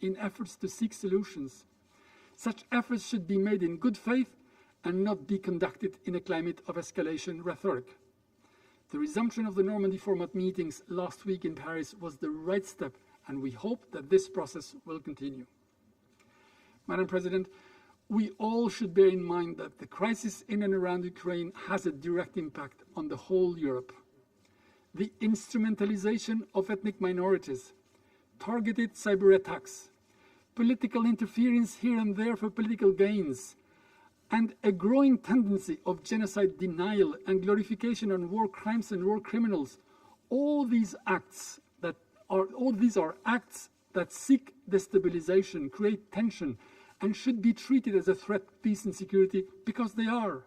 in efforts to seek solutions. Such efforts should be made in good faith and not be conducted in a climate of escalation rhetoric. The resumption of the Normandy format meetings last week in Paris was the right step, and we hope that this process will continue. Madam President, we all should bear in mind that the crisis in and around Ukraine has a direct impact on the whole Europe. The instrumentalization of ethnic minorities, targeted cyber attacks, political interference here and there for political gains, and a growing tendency of genocide denial and glorification on war crimes and war criminals, all these are acts that seek destabilization, create tension, and should be treated as a threat to peace and security because they are.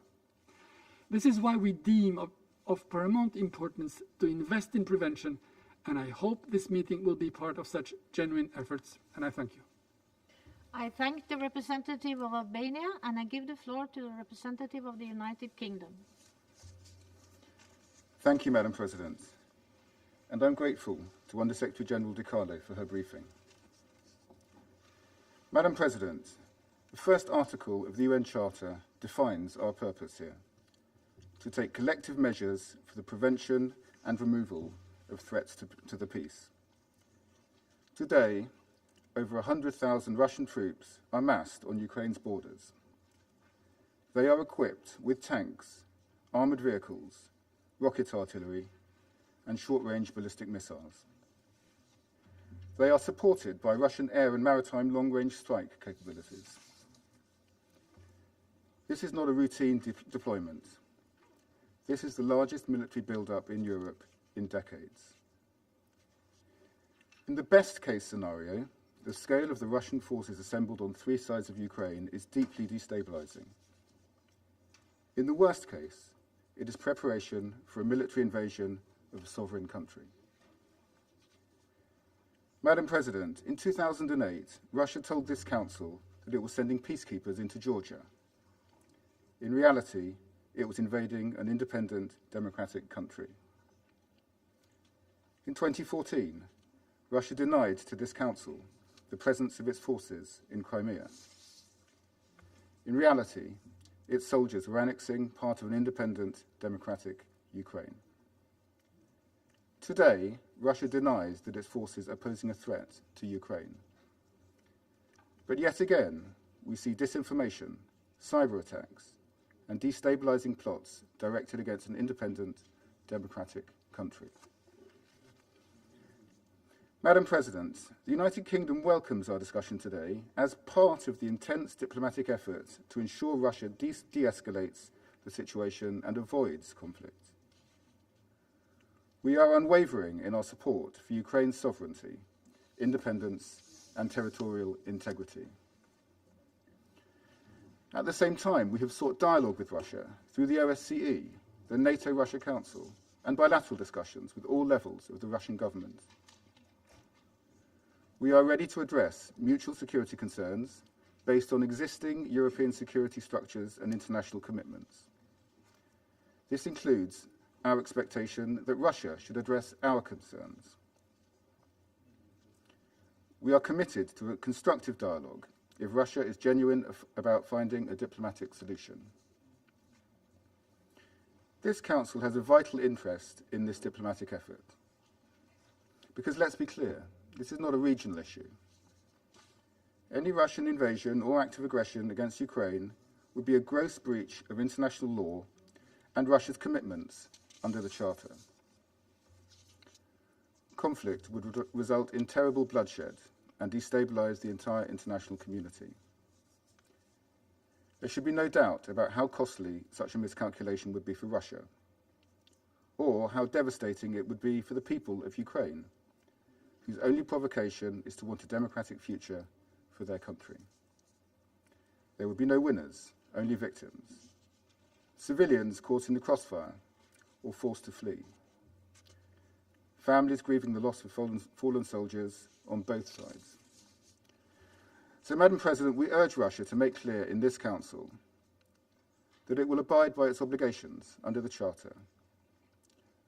This is why we deem of paramount importance to invest in prevention, and I hope this meeting will be part of such genuine efforts, and I thank you. I thank the representative of Albania, and I give the floor to the representative of the United Kingdom. Thank you, Madam President, and I'm grateful to Under-Secretary General De Carlo for her briefing. Madam President, the first article of the UN Charter defines our purpose here: to take collective measures for the prevention and removal of threats to the peace. Today, over 100,000 Russian troops are massed on Ukraine's borders. They are equipped with tanks, armoured vehicles, rocket artillery, and short-range ballistic missiles. They are supported by Russian air and maritime long-range strike capabilities. This is not a routine deployment. This is the largest military build-up in Europe in decades. In the best-case scenario, the scale of the Russian forces assembled on three sides of Ukraine is deeply destabilizing. In the worst case, it is preparation for a military invasion of a sovereign country. Madam President, in 2008, Russia told this Council that it was sending peacekeepers into Georgia. In reality, it was invading an independent, democratic country. In 2014, Russia denied to this Council the presence of its forces in Crimea. In reality, its soldiers were annexing part of an independent, democratic Ukraine. Today, Russia denies that its forces are posing a threat to Ukraine. But yet again, we see disinformation, cyber attacks, and destabilizing plots directed against an independent, democratic country. Madam President, the United Kingdom welcomes our discussion today as part of the intense diplomatic effort to ensure Russia de-escalates the situation and avoids conflict. We are unwavering in our support for Ukraine's sovereignty, independence, and territorial integrity. At the same time, we have sought dialogue with Russia through the OSCE, the NATO-Russia Council, and bilateral discussions with all levels of the Russian government. We are ready to address mutual security concerns based on existing European security structures and international commitments. This includes our expectation that Russia should address our concerns. We are committed to a constructive dialogue if Russia is genuine about finding a diplomatic solution. This Council has a vital interest in this diplomatic effort. Because let's be clear, this is not a regional issue. Any Russian invasion or act of aggression against Ukraine would be a gross breach of international law and Russia's commitments under the Charter. Conflict would result in terrible bloodshed and destabilize the entire international community. There should be no doubt about how costly such a miscalculation would be for Russia, or how devastating it would be for the people of Ukraine, whose only provocation is to want a democratic future for their country. There would be no winners, only victims. Civilians caught in the crossfire or forced to flee. Families grieving the loss of fallen soldiers on both sides. So, Madam President, we urge Russia to make clear in this Council that it will abide by its obligations under the Charter,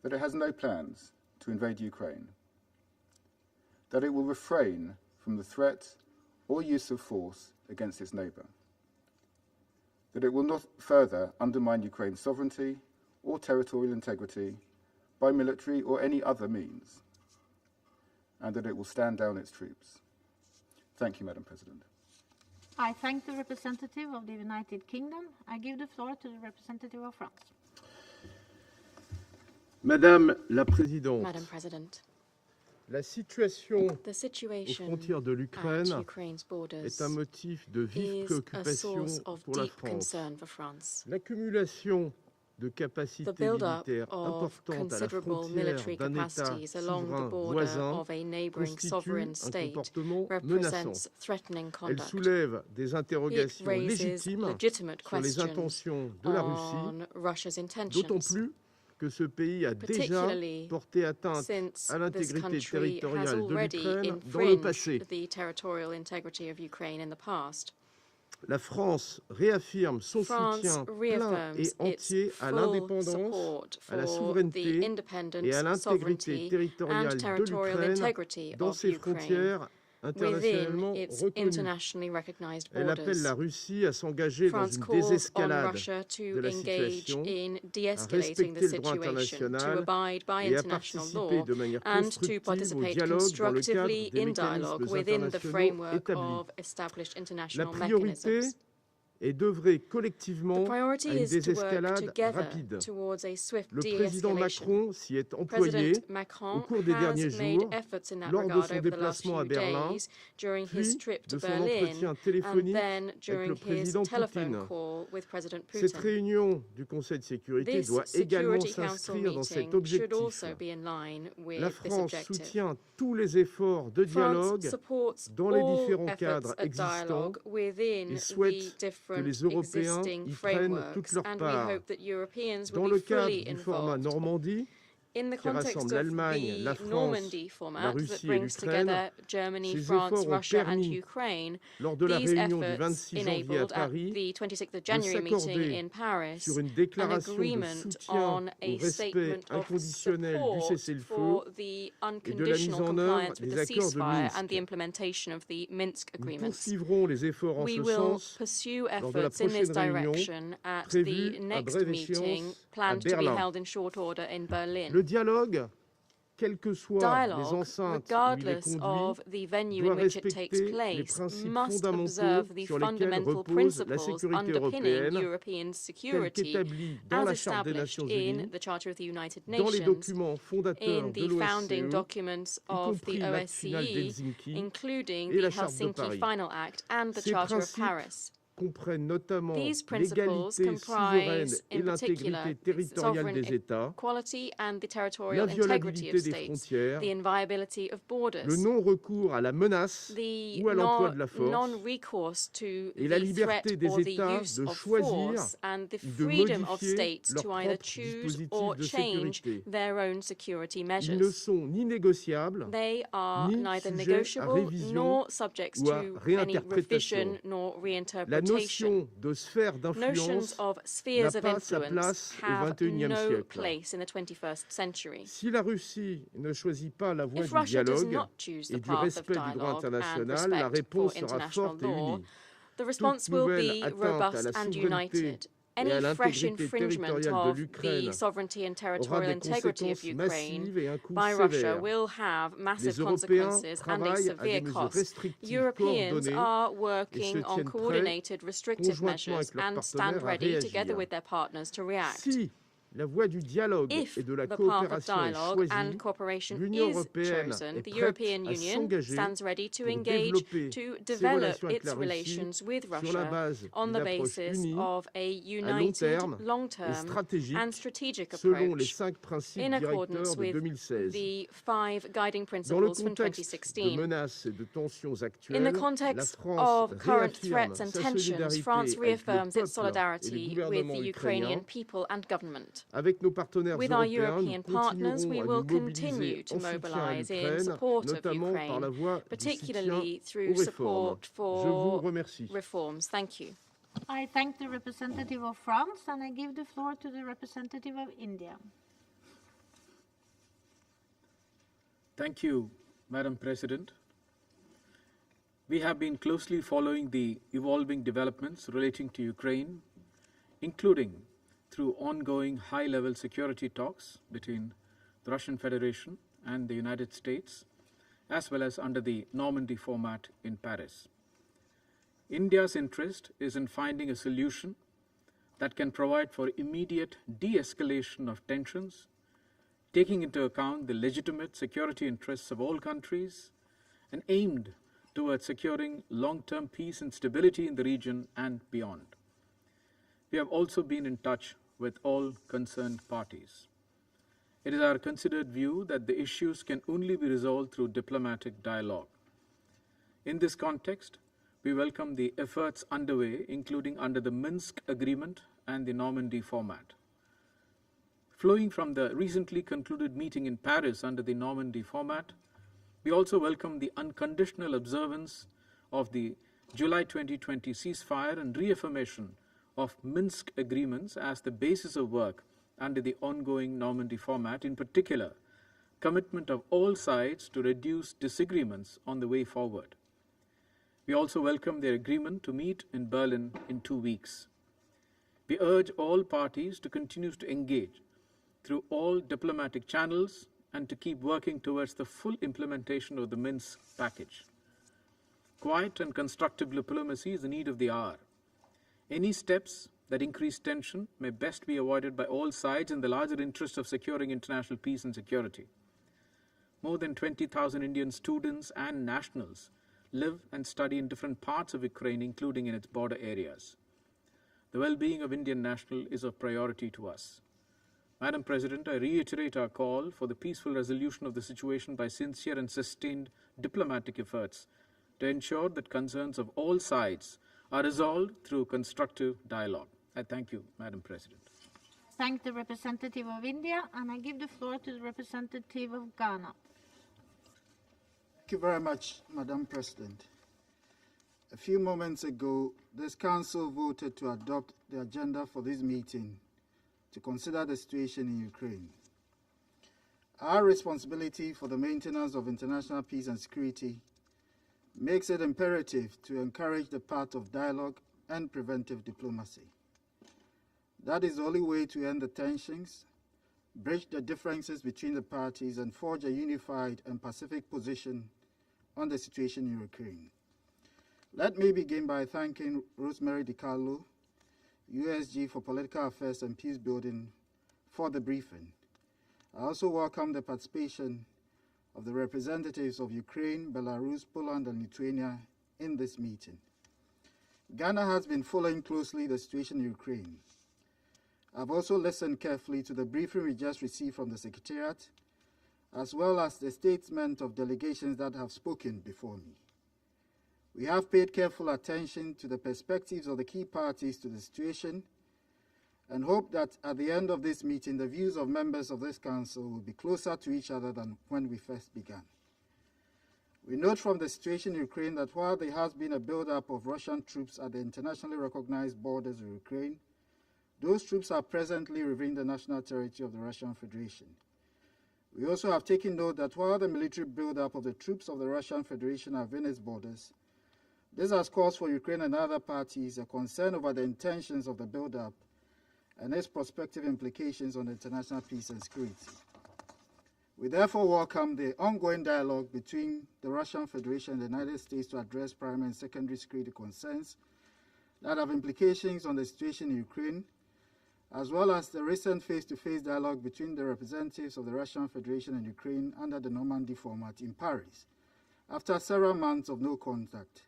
that it has no plans to invade Ukraine, that it will refrain from the threat or use of force against its neighbour, that it will not further undermine Ukraine's sovereignty or territorial integrity by military or any other means, and that it will stand down its troops. Thank you, Madam President. I thank the representative of the United Kingdom. I give the floor to the representative of France. Madame la Présidente, Madam President, la situation the aux situation frontières de at l'Ukraine Ukraine's borders est un motif de vive is a préoccupation source of pour la deep France. concern for France. L'accumulation de The capacités build-up militaires of importantes à la considerable frontière military d'un État capacities along the souverain border voisin of a neighbouring constitue sovereign un state comportement represents menaçant. threatening Elle conduct. soulève des It interrogations raises légitimes legitimate sur les questions intentions de la Russie, on Russia's d'autant intentions, plus que ce pays a déjà particularly porté atteinte since à this l'intégrité country has territoriale de already l'Ukraine dans le passé. infringed the territorial integrity of Ukraine in the past. La France réaffirme son France soutien plein reaffirms et its entier à full l'indépendance, support à la for the souveraineté independence, et à l'intégrité sovereignty, territoriale and de territorial l'Ukraine integrity dans of ses Ukraine frontières internationalement within its reconnues. internationally recognized Elle appelle borders. la Russie à s'engager dans France une calls on désescalade Russia de to la engage situation, in à de-escalating the respecter le droit situation, to international abide by et à international participer law, de manière and to constructive au participate dialogue dans le cadre constructively des in dialogue mécanismes within the internationaux framework établis. of established La international priorité mechanisms. est d'œuvrer The collectivement priority à une is to work désescalade together rapide. towards a swift Le président de-escalation. Macron s'y est employé President au Macron cours des has derniers made jours, efforts in that lors de regard son over the last déplacement à few Berlin, days, during puis his trip to de son Berlin, entretien and téléphonique then avec during le his président telephone Poutine. call with President Cette Putin. réunion du Conseil de sécurité This doit également Security Council s'inscrire dans cet meeting should objectif. also be in line with La this France objective. soutient tous les efforts de France dialogue supports dans les all différents efforts cadres at existants dialogue within et the souhaite que different les Européens existing y prennent toute frameworks, leur and we part. hope that Europeans Dans will le be cadre fully du format involved. Normandie, In the qui context rassemble of l'Allemagne, la the France, Normandy la format that Russie et brings l'Ukraine, together Germany, ces France, efforts ont Russia and permis, Ukraine, lors de la these réunion du efforts 26 janvier à enabled at Paris, the 26th of de January meeting s'accorder in Paris sur une an déclaration de agreement soutien on au a respect statement of inconditionnel du support cessez-le-feu for the et de la mise unconditional en œuvre compliance with des the accords de ceasefire and the Minsk. implementation of the Minsk Nous agreements. poursuivrons les efforts en We ce will sens pursue lors de la efforts in this prochaine réunion direction at prévue the à next brève meeting échéance à planned to be Berlin. held in short order in Berlin. Le dialogue, quelles que soient les Dialogue, enceintes où il est regardless conduit, of the venue doit in which it takes respecter les place, principes must fondamentaux observe the sur lesquels fundamental repose la principles sécurité underpinning européenne, European tels security qu'établis dans as la Charte des established Nations in Unies, the Charter of the United dans les Nations, documents fondateurs in de the founding l'OSCE, documents y of compris the l'acte final OSCE, d'Helsinki including et the la Charte de Helsinki Paris. Final Act and the Ces Charter of principes Paris. comprennent notamment These principles l'égalité souveraine comprise, et in particular, l'intégrité territoriale sovereign des États, equality and the territorial integrity l'inviolabilité of des states, frontières, the inviolability of borders, le non-recours à la menace the ou à l'emploi de la force, non-recourse to et la the liberté threat des or the États use de of choisir force, and the ou de freedom of modifier states leurs to either propres choose dispositifs or de change sécurité. their own security Ils ne measures. sont ni négociables, They are ni neither sujets à negotiable révision nor subject ou à to any réinterprétation. revision nor La reinterpretation. notion de sphère Notions d'influence of n'a spheres of pas sa influence place au have XXIe no siècle. place in the 21st century. Si la Russie ne choisit pas la voie If du Russia does dialogue not choose et the du path of respect du droit dialogue and international, la respect for réponse sera international forte et law, unie. the response Toute will nouvelle be atteinte à robust la and souveraineté united. et Any à fresh l'intégrité infringement territoriale de of the l'Ukraine sovereignty and aura territorial des integrity of conséquences Ukraine massives et un coût by Russia sévère. will have massive Les Européens consequences and a travaillent à des severe mesures cost. restrictives Europeans coordonnées are et se working on tiennent prêts, coordinated restrictive conjointement measures avec leurs and stand partenaires, à ready together réagir. with their partners to react. Si la voie du dialogue If et de la the path of coopération est dialogue and choisie, cooperation l'Union is européenne chosen, est the prête European à Union s'engager stands ready to pour engage développer to ses develop relations avec its la Russie relations with sur la Russia base on d'une the approche basis unie, of a à long united, terme et long-term stratégique and strategic selon les approach 5 principes in accordance directeurs de with 2016. the 5 guiding Dans le principles from contexte de 2016. menaces et de tensions In actuelles, the la context France of current réaffirme threats and sa tensions, solidarité France avec le reaffirms its peuple et les solidarity with gouvernements the ukrainiens. Ukrainian people and government. Avec nos partenaires With our européens, European nous partners, we continuerons à will nous mobiliser continue to en soutien à mobilize in l'Ukraine, support of notamment par la Ukraine, voie du soutien particularly aux through réformes. support Je vous for remercie. reforms. Thank you. I thank the representative of France and I give the floor to the representative of India. Thank you, Madam President. We have been closely following the evolving developments relating to Ukraine, including through ongoing high-level security talks between the Russian Federation and the United States, as well as under the Normandy format in Paris. India's interest is in finding a solution that can provide for immediate de-escalation of tensions, taking into account the legitimate security interests of all countries and aimed towards securing long-term peace and stability in the region and beyond. We have also been in touch with all concerned parties. It is our considered view that the issues can only be resolved through diplomatic dialogue. In this context, we welcome the efforts underway, including under the Minsk Agreement and the Normandy format. Flowing from the recently concluded meeting in Paris under the Normandy format, we also welcome the unconditional observance of the July 2020 ceasefire and reaffirmation of Minsk agreements as the basis of work under the ongoing Normandy format, in particular, commitment of all sides to reduce disagreements on the way forward. We also welcome their agreement to meet in Berlin in 2 weeks. We urge all parties to continue to engage through all diplomatic channels and to keep working towards the full implementation of the Minsk package. Quiet and constructive diplomacy is the need of the hour. Any steps that increase tension may best be avoided by all sides in the larger interest of securing international peace and security. More than 20,000 Indian students and nationals live and study in different parts of Ukraine, including in its border areas. The well-being of Indian nationals is of priority to us. Madam President, I reiterate our call for the peaceful resolution of the situation by sincere and sustained diplomatic efforts to ensure that concerns of all sides are resolved through constructive dialogue. I thank you, Madam President. Thank the representative of India, and I give the floor to the representative of Ghana. Thank you very much, Madam President. A few moments ago, this Council voted to adopt the agenda for this meeting to consider the situation in Ukraine. Our responsibility for the maintenance of international peace and security makes it imperative to encourage the path of dialogue and preventive diplomacy. That is the only way to end the tensions, bridge the differences between the parties, and forge a unified and pacific position on the situation in Ukraine. Let me begin by thanking Rosemary DiCarlo, USG for Political Affairs and Peace Building, for the briefing. I also welcome the participation of the representatives of Ukraine, Belarus, Poland, and Lithuania in this meeting. Ghana has been following closely the situation in Ukraine. I've also listened carefully to the briefing we just received from the Secretariat, as well as the statement of delegations that have spoken before me. We have paid careful attention to the perspectives of the key parties to the situation and hope that at the end of this meeting, the views of members of this Council will be closer to each other than when we first began. We note from the situation in Ukraine that while there has been a buildup of Russian troops at the internationally recognized borders of Ukraine, those troops are presently within the national territory of the Russian Federation. We also have taken note that while the military buildup of the troops of the Russian Federation are within its borders, this has caused for Ukraine and other parties a concern over the intentions of the buildup and its prospective implications on international peace and security. We therefore welcome the ongoing dialogue between the Russian Federation and the United States to address primary and secondary security concerns that have implications on the situation in Ukraine, as well as the recent face-to-face dialogue between the representatives of the Russian Federation and Ukraine under the Normandy format in Paris, after several months of no contact,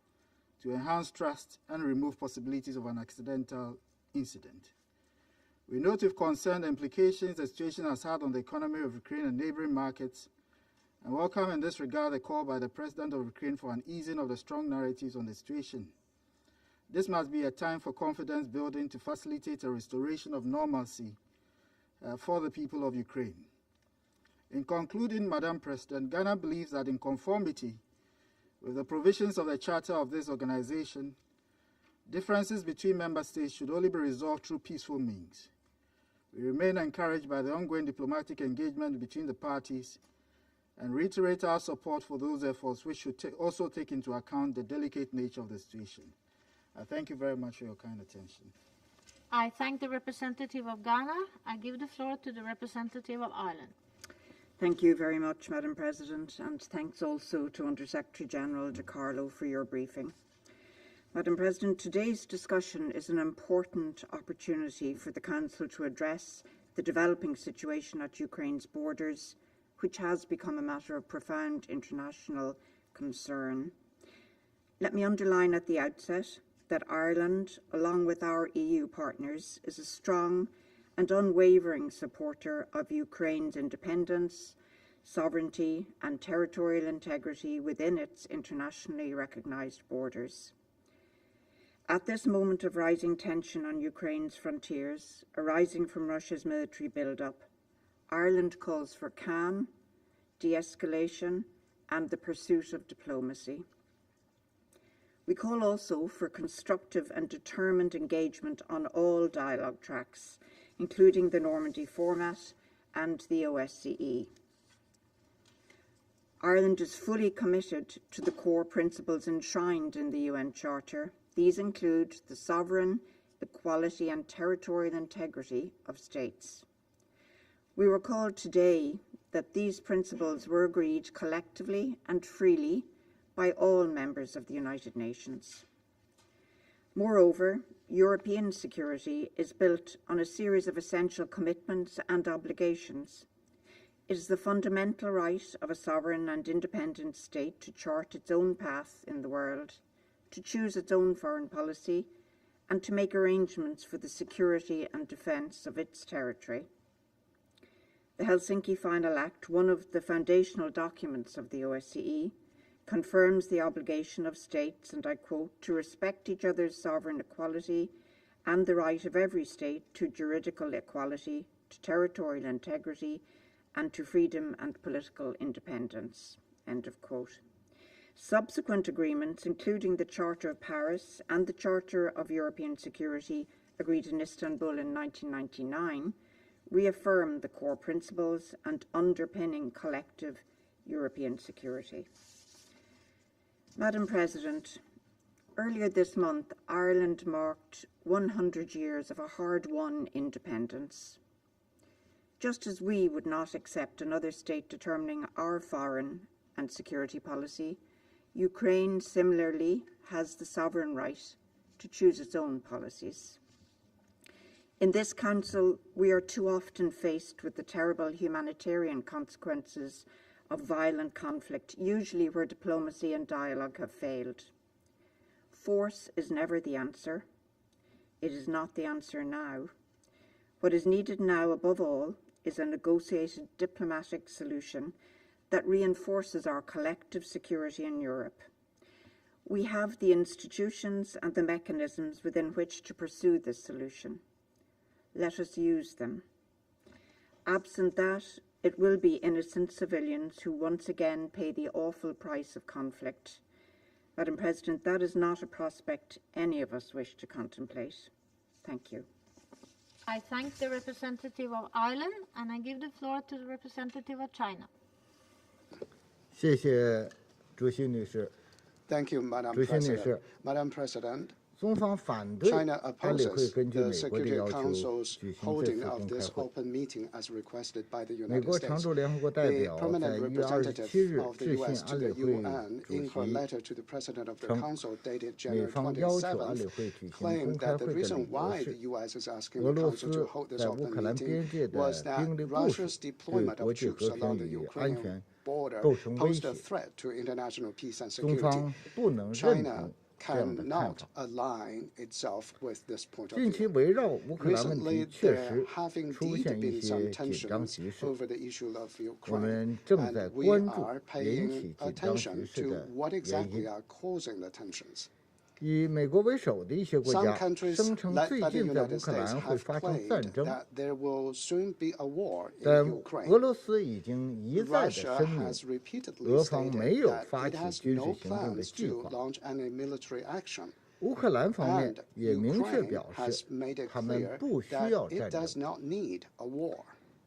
to enhance trust and remove possibilities of an accidental incident. We note with concern the implications the situation has had on the economy of Ukraine and neighboring markets, and welcome in this regard the call by the President of Ukraine for an easing of the strong narratives on the situation. This must be a time for confidence building to facilitate a restoration of normalcy for the people of Ukraine. In concluding, Madam President, Ghana believes that in conformity with the provisions of the charter of this organization, differences between member states should only be resolved through peaceful means. We remain encouraged by the ongoing diplomatic engagement between the parties and reiterate our support for those efforts, which should also take into account the delicate nature of the situation. I thank you very much for your kind attention. I thank the representative of Ghana. I give the floor to the representative of Ireland. Thank you very much, Madam President, and thanks also to Under-Secretary General De Carlo for your briefing. Madam President, today's discussion is an important opportunity for the Council to address the developing situation at Ukraine's borders, which has become a matter of profound international concern. Let me underline at the outset that Ireland, along with our EU partners, is a strong and unwavering supporter of Ukraine's independence, sovereignty and territorial integrity within its internationally recognised borders. At this moment of rising tension on Ukraine's frontiers, arising from Russia's military build-up, Ireland calls for calm, de-escalation and the pursuit of diplomacy. We call also for constructive and determined engagement on all dialogue tracks, including the Normandy format and the OSCE. Ireland is fully committed to the core principles enshrined in the UN Charter. These include the sovereign, equality and territorial integrity of states. We recall today that these principles were agreed collectively and freely by all members of the United Nations. Moreover, European security is built on a series of essential commitments and obligations. It is the fundamental right of a sovereign and independent state to chart its own path in the world, to choose its own foreign policy, and to make arrangements for the security and defence of its territory. The Helsinki Final Act, one of the foundational documents of the OSCE, confirms the obligation of states, and I quote, to respect each other's sovereign equality and the right of every state to juridical equality, to territorial integrity, and to freedom and political independence, end of quote. Subsequent agreements, including the Charter of Paris and the Charter of European Security, agreed in Istanbul in 1999, reaffirm the core principles and underpinning collective European security. Madam President, earlier this month, Ireland marked 100 years of a hard-won independence. Just as we would not accept another state determining our foreign and security policy, Ukraine similarly has the sovereign right to choose its own policies. In this Council, we are too often faced with the terrible humanitarian consequences of violent conflict, usually where diplomacy and dialogue have failed. Force is never the answer. It is not the answer now. What is needed now, above all, is a negotiated diplomatic solution that reinforces our collective security in Europe. We have the institutions and the mechanisms within which to pursue this solution. Let us use them. Absent that, it will be innocent civilians who once again pay the awful price of conflict. Madam President, that is not a prospect any of us wish to contemplate. Thank you. I thank the representative of Ireland, and I give the floor to the representative of China. 谢谢主席女士。 Thank you, Madam 主席女 President. 士， Madam President, 中方反对 China 安理会 opposes 根据 the 美国的 Security 要求 Council's 举行这 holding 次 of 公开 this 会。 open meeting as requested by the 美 United 国常 States. 驻联合国代 The 表在 permanent 1月 representative 27日 of the 致信 U.S. to 安 the 理会 UN 主 in her 席， letter to the President of the 称 Council dated 美 January 方要求安理 27th 会举行公 claimed 开 that the 会的 reason 理由 why 是 the U.S. is asking 俄 the 罗 Council 斯 to hold this 在乌 open 克兰 meeting 边界的 was that 兵力部署 Russia's 对 deployment 国 of 际 troops 和 along 平 the 与安 Ukrainian 全 border 构成威 posed a 胁， threat to international peace and 中 security. 方不能认 China 同这样的看 cannot 法。 align itself with this point of 近期 view. 围绕乌克兰问 Recently, 题确 there 实 have 出 indeed 现一 been some 些紧张 tensions 局势， over the issue of 我 Ukraine, 们正在 and we 关注 are 引 paying 起紧张局 attention 势 to 的 what 原 exactly 因。 are causing the tensions. 以美国为首的一些国 Some 家 countries, 声称 led 最 by the 近在乌 United 克 States, 兰会 have 发生 claimed 战争， that there will soon be a war 但 in 俄 Ukraine. 罗斯已经一再的 Russia 声明， has repeatedly 俄方 stated 没有 that 发 it 起 has 军 no 事行动的 plans 计 to 划。 launch any military action. 乌克兰方面 And 也明确 Ukraine 表 has 示， made it 他们 clear 不需 that 要 it 战 does 争。 not need a war.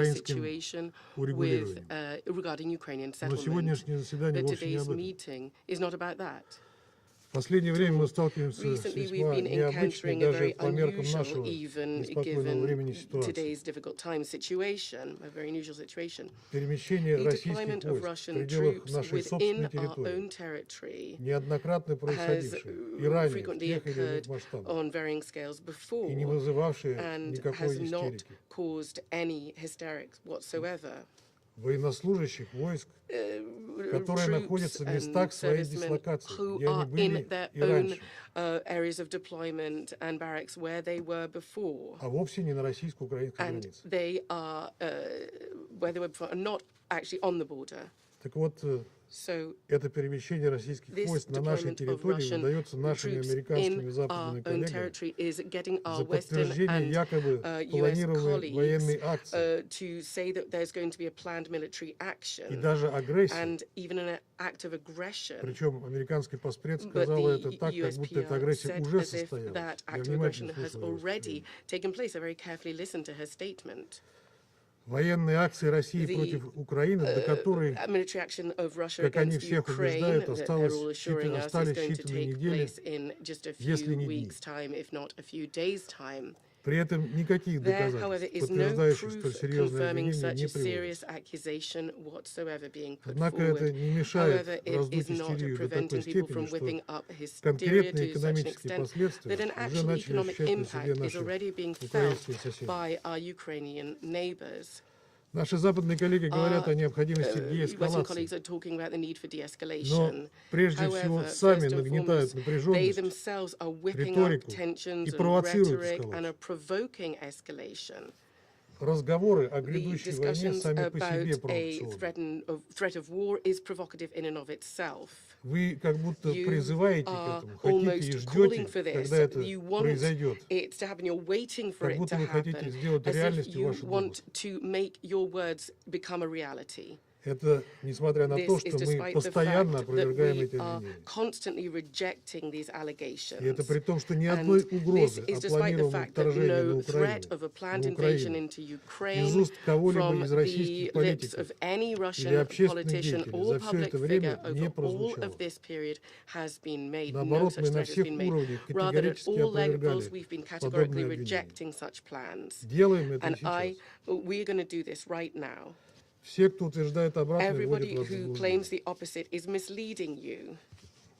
украинским situation урегулированием. regarding Ukrainian Но settlement. сегодняшнее заседание But вовсе не today's об этом. meeting is not about that. В последнее время мы сталкиваемся с Recently, we've весьма been необычной encountering a даже very по меркам unusual, нашего even неспокойного времени given ситуации. today's difficult time situation, a very unusual situation. Перемещение The российских deployment of войск в Russian пределах troops нашей within собственной our own территории, territory неоднократно has происходившее и ранее в frequently тех или иных occurred масштабах, on varying scales и не before вызывавшее and никакой has not истерики. caused any hysterics whatsoever. Военнослужащих войск, которые находятся в Troops местах and своей servicemen дислокации, who где они are были in their и own раньше, areas of deployment and barracks where they were before. а вовсе не на российско-украинской And границе. they are, where they were before, are not actually on the border. Так вот, So это перемещение российских this войск на нашей deployment of территории Russian выдается нашими troops американскими и in западными our own коллегами territory is getting our за Western подтверждение and якобы US планируемой военной colleagues акции to say that there's going to be a planned military и action даже агрессии. and even an act of aggression. Причем американский поспред But сказала the это так, как будто эта USPR агрессия said уже as if состоялась. that Я act of внимательно aggression has слушал ее already выступление. taken place. I very carefully listened to her statement. Военные акции России против Украины, до которой, Military action of Russia как они against всех Ukraine убеждают, that they're all осталось assuring us is остались going to считанные take недели, place in just a если few не дни. weeks' time, if not a few days' time. При этом никаких There, however, доказательств, is no подтверждающих столь proof серьезное confirming обвинение, such не a приводится. serious accusation whatsoever being put Однако это forward. не мешает However, it раздуть is not истерию до такой preventing people степени, from что whipping up hysteria конкретные to such an экономические extent последствия that an уже actual начали economic ощущать на себе impact is наши already being felt украинские соседи. by our Ukrainian neighbors. Наши западные коллеги говорят о необходимости Western деэскалации, colleagues are talking about the need for но de-escalation. прежде всего However, сами first and нагнетают foremost, they напряженность, themselves are whipping up риторику tensions и and провоцируют rhetoric and are эскалацию. provoking escalation. Разговоры о The грядущей войне discussions сами по себе about a провокационны. threat of war is provocative in and of itself. Вы как будто You призываете к are этому, хотите и almost calling ждете, for this. когда это You want произойдет. it to happen. You're waiting for Как it будто to вы хотите happen, сделать as if реальностью you ваши want домыслы. to make your words become a reality. Это несмотря на то, This is что мы despite the постоянно fact that опровергаем we эти are обвинения. constantly rejecting these allegations. И это при том, что ни одной And this угрозы is о despite the планируемом fact that вторжении на no threat Украину, of a planned в invasion Украину into Ukraine из уст кого-либо from из the российских lips политиков of any или Russian общественных politician деятелей or за все public это figure время не over all прозвучало. of this period has been made. No Наоборот, such мы на threat has всех been made. уровнях Rather, at категорически all levels, опровергали we've been подобные categorically обвинения. rejecting such plans. Делаем это And сейчас. we're going to do this right now. Все, кто утверждает обратное, вводят Everybody вас в who заблуждение. claims the opposite is misleading you.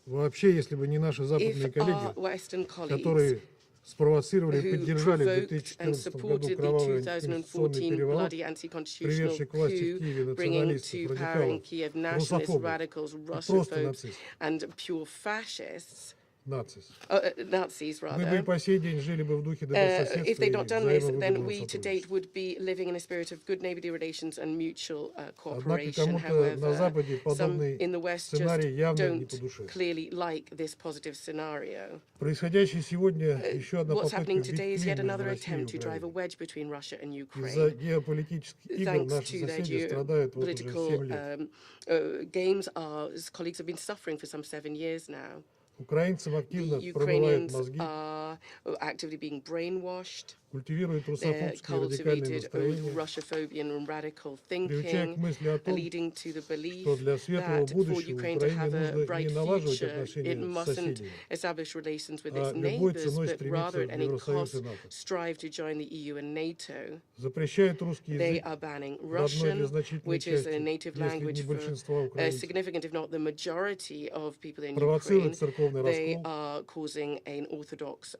Вообще, если бы не наши западные If коллеги, our Western colleagues которые спровоцировали и who поддержали в provoked and 2014 году supported the кровавый антиконституционный 2014 переворот, bloody anti-constitutional приведший к власти в coup, Киеве bringing националистов, to power in радикалов, Kiev nationalist русофобов radicals, и просто Russophobes, нацистов, and pure fascists, нацистов. Nazis Мы бы и rather. по сей день жили бы в духе If добрососедства they'd и not done this, then взаимовыгодного we to сотрудничества. date would be living in a spirit of good neighbourly relations and mutual Однако cooperation. кому-то на However, Западе some подобный in the West just сценарий явно не по don't душе. clearly like this positive scenario. Происходящее сегодня еще одна What's попытка happening вбить today is клин yet между another Россией и attempt to drive a Украиной. wedge between Russia and Из-за Ukraine. геополитических игр Thanks наши to their соседи страдают вот уже geopolitical 7 лет. games, our colleagues have been suffering for some 7 years now. Украинцам The активно промывают Ukrainians мозги, are actively being brainwashed. культивируют They're русофобские радикальные cultivated настроения, Russophobia and radical приучая к thinking, мысли о том, leading to the belief что для светлого that for будущего Ukraine to have Украине a нужно bright не налаживать future, отношения it с mustn't соседями, establish relations with а its любой neighbors, ценой but стремиться rather at в any Евросоюз cost и НАТО. strive to join the EU and NATO. Запрещает русский They язык, are banning родной для Russian, значительной which is a части, native если language не for большинства украинцев, significant, if not the majority of people in Ukraine. провоцирует церковный They раскол, are causing an Orthodox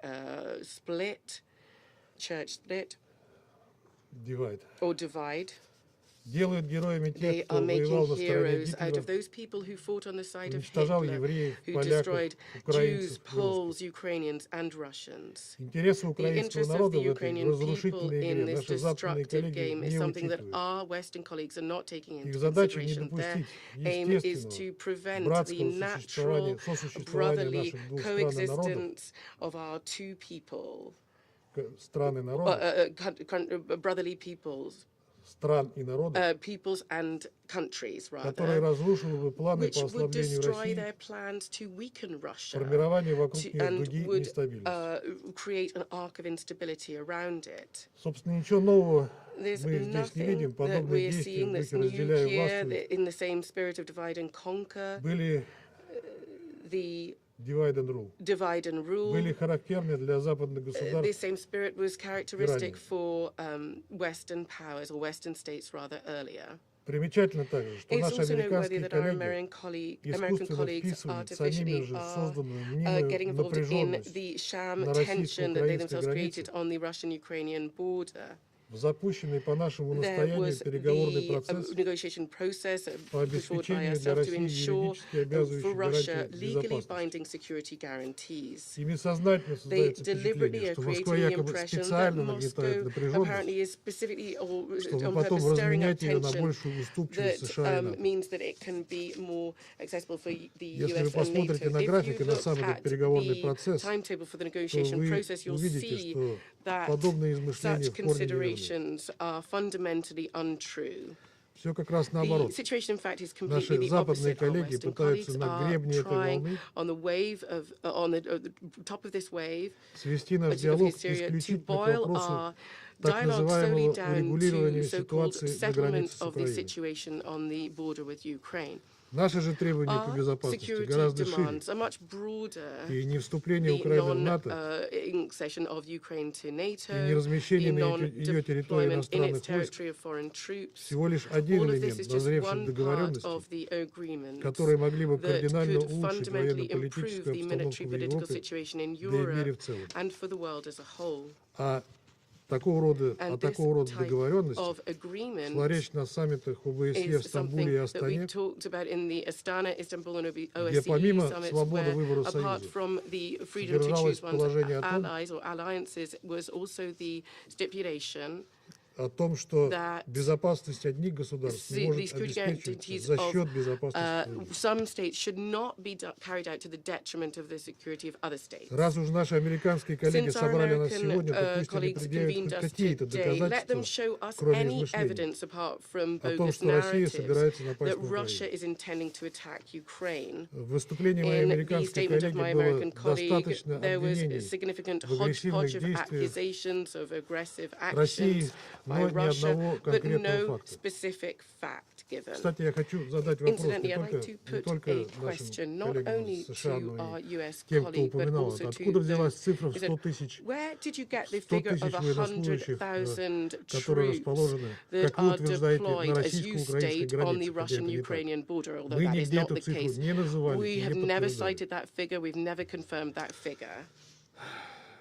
split, church split, девает. or divide. Делают героями They тех, кто are воевал making на стороне heroes out Гитлера, of those people who fought on the side of уничтожал Hitler, евреев, who поляков, destroyed Jews, украинцев и русских. Poles, Ukrainians, and Russians. Интересы The украинского interests of народа the в этой Ukrainian people разрушительной in игре this наши западные destructive коллеги game is не something that учитывают. our Western colleagues are not taking Их into задача не consideration. Their допустить aim is to естественного, prevent the братского natural, сосуществования brotherly наших двух стран и народов, coexistence of our two people, стран и народов, brotherly peoples, стран и народов, peoples and countries, который rather, разрушил бы планы which по would ослаблению destroy России, their plans to weaken Russia формирование вокруг нее and дуги would нестабильности. create an arc of instability around it. Собственно, ничего нового There's мы здесь не nothing видим. that Подобные we're действия seeing в that's духе new разделяя here властвуй in the same spirit of divide and conquer. были The divide and rule. были характерны для западных This государств. same spirit was characteristic for Western powers, or Western states rather, earlier. Примечательно также, что It's наши also noteworthy американские that our коллеги American искусственно colleagues вписывают самими artificially же are созданную getting мнимую involved in напряженность the sham на tension that they российско-украинской themselves created границе on the Russian-Ukrainian border. в запущенный по нашему There настоянию was переговорный the процесс negotiation process по put forward by обеспечению для ourselves to России ensure юридически for обязывающих Russia гарантий legally безопасности. binding security guarantees. Ими сознательно They создается deliberately впечатление, are что creating Москва the якобы impression that специально нагнетает Moscow напряженность, apparently is specifically or чтобы on потом purpose stirring up разменять ее на tension большую уступчивость США и that НАТО. means that it can be more accessible for the Если вы US and посмотрите на NATO. график If и you на look сам этот at переговорный the процесс, timetable for the то negotiation вы process, you'll увидите, see что that подобные измышления such в корне неверны. considerations are fundamentally untrue. Все как раз The наоборот. situation, in fact, is Наши completely the западные opposite. Our коллеги Western пытаются colleagues на are гребне этой trying волны on the wave of on the top of this wave свести наш of диалог hysteria to исключительно к boil вопросу our так dialogue solely называемого down урегулирования to so-called ситуации на settlement границе с of the Украиной. situation on the border with Ukraine. Наши же требования по Our безопасности security гораздо шире, demands are much broader. и не вступление The Украины в НАТО, non-accession of Ukraine to NATO, и не размещение the на ее территории non-deployment in its иностранных войск territory of foreign troops. всего лишь один All of this элемент is just назревших one part договоренностей, of the agreement которые могли бы that кардинально could улучшить fundamentally improve военно-политическую the обстановку в military-political Европе, situation in да и в мире Europe в целом. and for the world as a whole. А такого рода And this type договоренности of agreement шла речь на саммитах ОБСЕ в is Стамбуле и something that we Астане, talked about in the Astana, Istanbul, and где OSCE помимо summits, свободы where выбора apart союзов from the freedom to содержалось choose one's положение о том, allies or alliances was also the stipulation о том, что that безопасность одних государств не the может security обеспечиваться guarantees за of счет безопасности других. some states should not be carried out to the detriment of the security of other states. Раз уж наши американские коллеги Since our собрали нас American сегодня, то пусть они colleagues предъявят convened хоть us какие-то today, let them доказательства, show us кроме any измышлений, evidence apart from о том, bogus что Россия narratives собирается напасть that на Russia Украину. is intending to attack Ukraine. В выступлении моей In the американской statement of my коллеги было American colleague, достаточно there was a обвинений significant в агрессивных hodgepodge of действиях accusations of aggressive России, actions by но ни Russia, одного but конкретного no факта. specific fact given. Кстати, я хочу задать вопрос Incidentally, I'd like to не put только a нашим question not коллегам only из США, to но our и US тем, кто colleague, but упоминал also это. to Откуда взялась those цифра в who 100 said, тысяч where did you get the 100 figure of тысяч военнослужащих, 100,000 которые troops расположены, that как вы are утверждаете, на deployed, as you российско-украинской state, on the границе, хотя это не так. Russian-Ukrainian border, although Мы that is нигде not эту the цифру case. не называли We и have не never подтверждали. cited that figure. We've never confirmed that figure.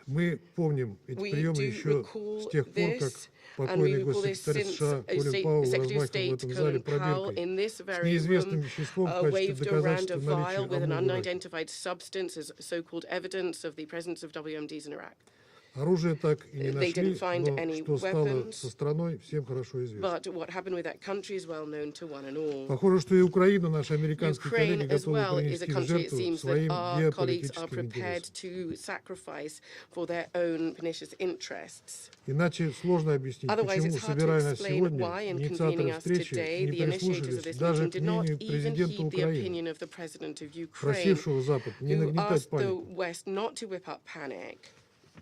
Мы помним эти We приемы do еще recall с тех пор, как this, and we покойный recall this госсекретарь since США Колин Пауэлл Secretary of размахивал в State этом зале Colin Powell пробиркой in this с very неизвестным room веществом в качестве waved around a доказательства vial наличия with an ОМОН в Ираке. unidentified substance as so-called evidence of the presence of WMDs in Iraq. Оружие так и не They нашли, didn't find но any что стало weapons, со страной, всем хорошо известно. But what happened with that country is well known to one and all. Похоже, что и Украина, наши американские коллеги, Ukraine as готовы well is a принести в country, it жертву seems, that своим our colleagues are геополитическим prepared интересам. to sacrifice for their own pernicious interests. Иначе сложно объяснить, Otherwise, почему, it's hard to собирая нас explain сегодня, why, in инициаторы convening us встречи today, не the initiators of прислушались this даже meeting к did not мнению even президента heed the Украины, opinion of the president of Ukraine, просившего Запад не who нагнетать asked the панику. West not to whip up panic,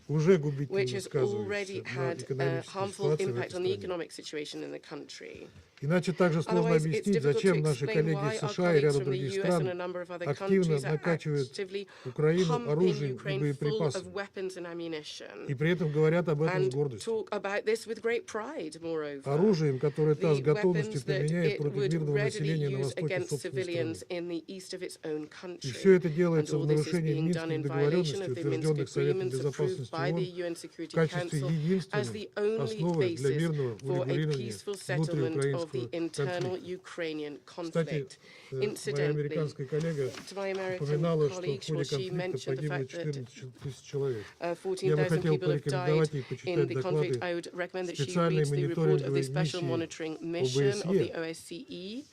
Уже which губительно has already сказывается на had a экономической harmful ситуации в impact этой on the стране. economic situation in the country. Иначе также сложно Otherwise, it's объяснить, difficult to зачем наши explain коллеги why из our США и colleagues ряда from the других US and a стран number of other активно countries are накачивают actively Украину pumping оружием и Ukraine full боеприпасами. of weapons and ammunition, И при этом говорят об этом с and гордостью. talk about this with great pride, moreover. Оружием, которое та с The готовностью weapons that применяет it против would мирного readily населения на use востоке against собственной civilians страны. in the east of its own И country. все это And делается в all this is нарушении being done Минских in договоренностей, violation of the Minsk утвержденных Советом agreements approved Безопасности by the ООН, UN в Security качестве Council as единственной the only основы для basis мирного for a урегулирования peaceful settlement of the внутриукраинского internal конфликта. Ukrainian Кстати, conflict. моя Incidentally, американская коллега to my American упоминала, что в colleagues, ходе well, she конфликта mentioned the погибло fact that 14 тысяч человек. Я бы 14,000 хотел people have died порекомендовать ей in почитать the conflict. доклады I would recommend that she специальной reads the report of the мониторинговой special миссии monitoring mission of the ОБСЕ OSCE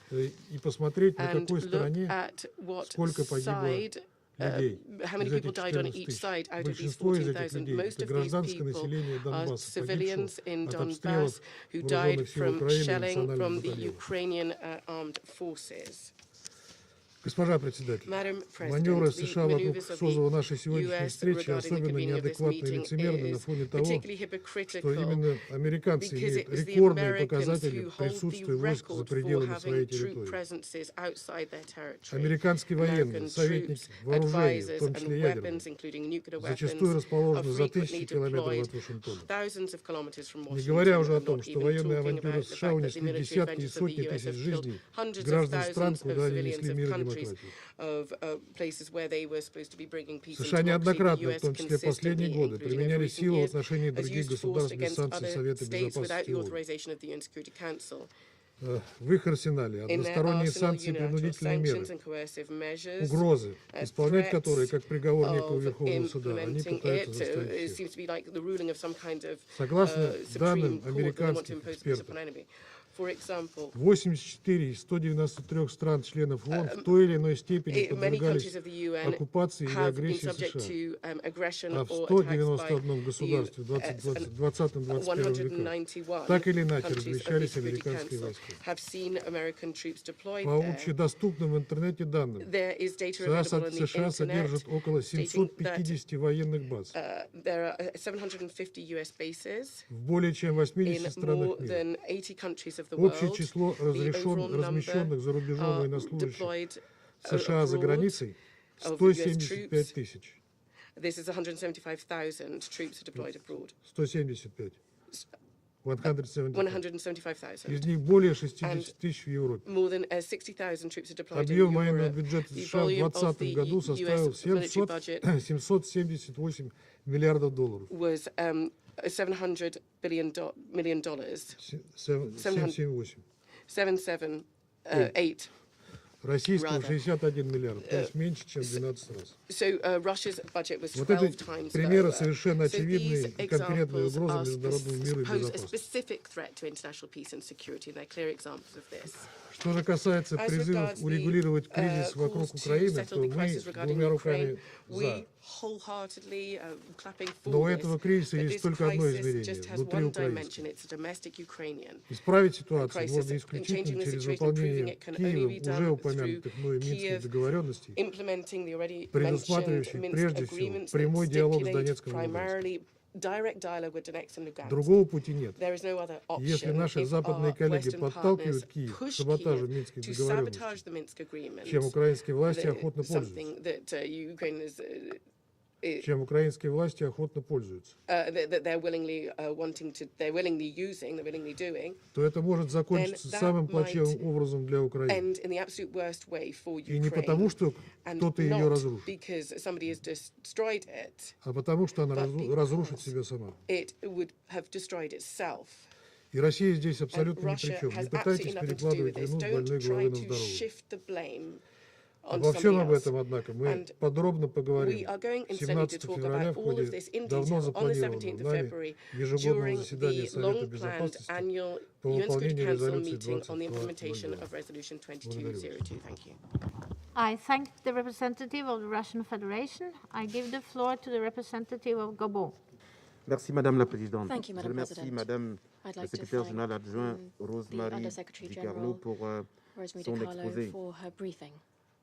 и посмотреть, на and какой look стороне at what сколько погибло side, людей how many из people этих died on 14 each тысяч. side out of these Большинство из этих 14,000. людей Most это of these гражданское people население are Донбасса, civilians in погибшего от обстрелов Donbass who died вооруженных сил from Украины и shelling национальных from the батальонов. Ukrainian armed forces. Госпожа председатель, Madam маневры President, США the вокруг maneuvers of созыва the нашей сегодняшней US встречи regarding the особенно convening of this неадекватны и meeting лицемерны на is фоне того, particularly что hypocritical именно американцы because имеют it was the рекордные Americans показатели who hold the присутствия войск за record for пределами своей having troop территории. presences outside their territory. Американские военные, American советники, troops, вооружения, в advisors том and числе weapons, ядерные, including nuclear зачастую weapons, are расположены за frequently тысячи километров deployed от Вашингтона. thousands of kilometers from Не Washington. говоря уже о I'm том, not что even военные talking авантюры about the США fact that the унесли military десятки и adventures of the сотни US тысяч have killed жизней hundreds of граждан стран, thousands of куда они civilians несли of мир и countries, демократию. of places where they were supposed to be bringing peace and США democracy. The неоднократно, в US том числе последние consistently, годы, including over применяли recent силу в years, отношении has других used force государств без against санкций other Совета states without Безопасности the ООН. authorization of the UN Security Council. В их арсенале In their односторонние arsenal, санкции и unilateral принудительные меры, sanctions and coercive measures, угрозы, исполнять которые, как приговор некого of Верховного суда, они implementing пытаются it. заставить It всех. seems to be like the ruling of some kind of Согласно supreme данным court that they want to американских impose peace upon экспертов, enemy. For example, 84 из 193 стран-членов ООН в той или иной степени many подвергались countries of the UN оккупации или have been агрессии subject США, to aggression а в or attacks by 191 государстве в 20-21 веках 191 так или иначе countries of the размещались Security американские Council войска. have seen American troops deployed По there. общедоступным в интернете данным, There is data available on the США internet содержат около stating that 750 военных баз there are 750 US bases в более чем 80 in странах more мира. than 80 countries of the Общее world. число размещенных за рубежом военнослужащих Deployed США за abroad границей of US 175 troops. тысяч. This is 175,000 troops are deployed abroad. 175. 175. 175,000. Из них более 60 тысяч в Европе. More than 60,000 troops are deployed in Объем военного Europe. бюджета The США в volume of 2020 году the составил US military budget 778 миллиардов долларов. was $700 million. 778. 778. Российского rather. 61 миллиард, то есть меньше, чем 12 раз. So Russia's budget was Вот 12 это times примеры lower. совершенно So очевидные these и конкретные examples угрозы are международному миру и pose a безопасности. specific threat to international peace and security, and they're clear examples of this. Что же касается As призывов regards урегулировать the кризис вокруг calls to Украины, settle то the мы crisis regarding двумя руками Ukraine, за. we wholeheartedly clapping for Но у this. этого кризиса But есть this только одно crisis измерение just has внутри one украинского. dimension. It's a domestic Ukrainian Исправить ситуацию crisis, можно and исключительно changing the через situation, выполнение improving it can only be Киевом уже done упомянутых мной through минских Kiev договоренностей, implementing the already mentioned предусматривающих Minsk прежде всего agreements that прямой диалог с stipulate Донецком и Луганском. primarily direct dialogue with Donetsk and Lugansk. Другого пути нет. There is no other option. Если наши If западные our коллеги Western подталкивают partners Киев к push саботажу Kiev минских to договоренностей, sabotage the Minsk agreements, чем украинские власти охотно пользуются. something that Ukraine is Чем украинские власти охотно пользуются, that they're willingly using, they're willingly doing, то это может закончиться that самым might плачевным образом для Украины. end in the absolute worst way for И не Ukraine. потому, что And кто-то ее not разрушит, because somebody has destroyed it, а потому, что она but разрушит because себя сама. it would have destroyed itself. И Россия здесь And абсолютно ни при Russia чем. Не has пытайтесь absolutely nothing to do with перекладывать this. вину с Don't больной try головы на to здоровую. shift the blame onto Обо всем somebody об else. этом, однако, мы And подробно поговорим we are going instead to 17 talk февраля about в all of ходе this in давно detail on the запланированного 17th of нами February ежегодного during заседания the Совета long-planned Безопасности annual по UN Security выполнению Council резолюции meeting on the 2202. implementation of Resolution 2202. Thank you. I thank the representative of the Russian Federation. I give the floor to the representative of Gabon. Merci Madame la Présidente. Thank you, Je Madam remercie President. Madame I'd la like to Secrétaire thank générale adjointe the Rosemary Undersecretary Di General Carlo pour Rosemary son DiCarlo exposé. for her briefing.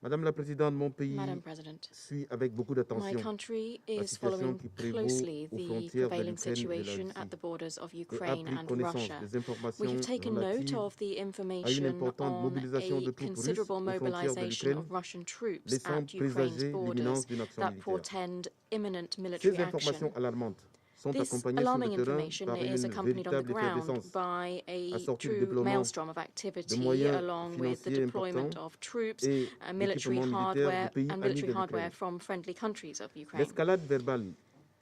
Madame la Présidente, mon pays Madam President, suit avec beaucoup my d'attention country la is situation following qui prévaut closely aux the frontières de prevailing l'Ukraine et de la situation Russie at the borders of et a Ukraine pris and connaissance Russia. des informations We have taken note relatives of the à une information importante on mobilisation de a troupes russes considerable aux frontières de mobilization l'Ukraine, of Russian troops laissant at Ukraine's présager borders l'imminence d'une action that militaire. portend imminent military Ces informations action. alarmantes sont This accompagnées sur alarming le terrain information par is une accompanied on the véritable ground effervescence by a assortie de true déploiement maelstrom of de activity moyens along with the financiers deployment importants of troops, et military d'équipements militaires hardware de pays and amis military de hardware l'Ukraine. from friendly countries of Ukraine. L'escalade verbale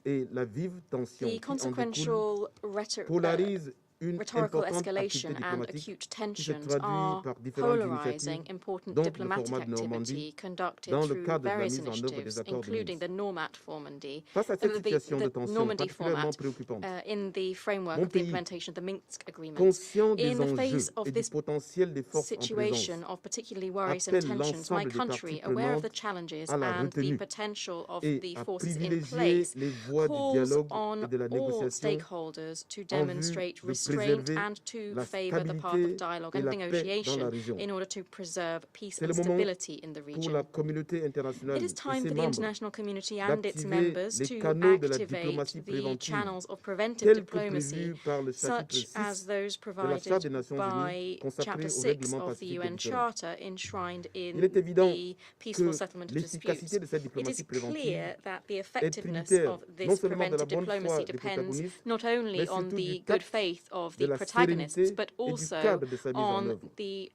et la vive tension The qui en découle consequential polarisent une rhetorical importante escalation activité and diplomatique acute qui se tensions traduit are par différentes polarizing initiatives, important dont le diplomatic format de Normandie, activity conducted dans le through cadre de la various mise en œuvre des initiatives, accords de including the Minsk. Normat Formandy, Face à cette situation de the tension Normandy particulièrement format préoccupante, in the framework mon of the pays, implementation of the Minsk agreements. conscient des In the enjeux face of et du this potentiel des forces en situation présence, of particularly worrisome appelle tensions, my l'ensemble des country, parties aware of the prenantes challenges à la and the retenue potential of et the à forces in privilégier place, les voies du calls dialogue on et de la all négociation stakeholders to en vue demonstrate de restraint préserver and to la favour the path stabilité of dialogue et and la paix dans la negotiation région. in order to preserve peace C'est and le moment stability in the pour region. la communauté internationale It is et time ses for the membres international community and its d'activer members les to canaux de la activate diplomatie the préventive channels of preventive tels que diplomacy, prévus par le chapitre such as 6 those de la Charte des provided Nations by Unies consacrée Chapter au 6 règlement of the pacifique des UN différends. Charter enshrined Il in est évident the peaceful que settlement of disputes. l'efficacité de cette It is diplomatie préventive clear that the est effectiveness tributaire of non this seulement de la preventive bonne diplomacy foi des depends protagonistes, not only mais on surtout the du good tact, faith of de the la protagonists, sérénité but et du also cadre de sa mise en on œuvre. the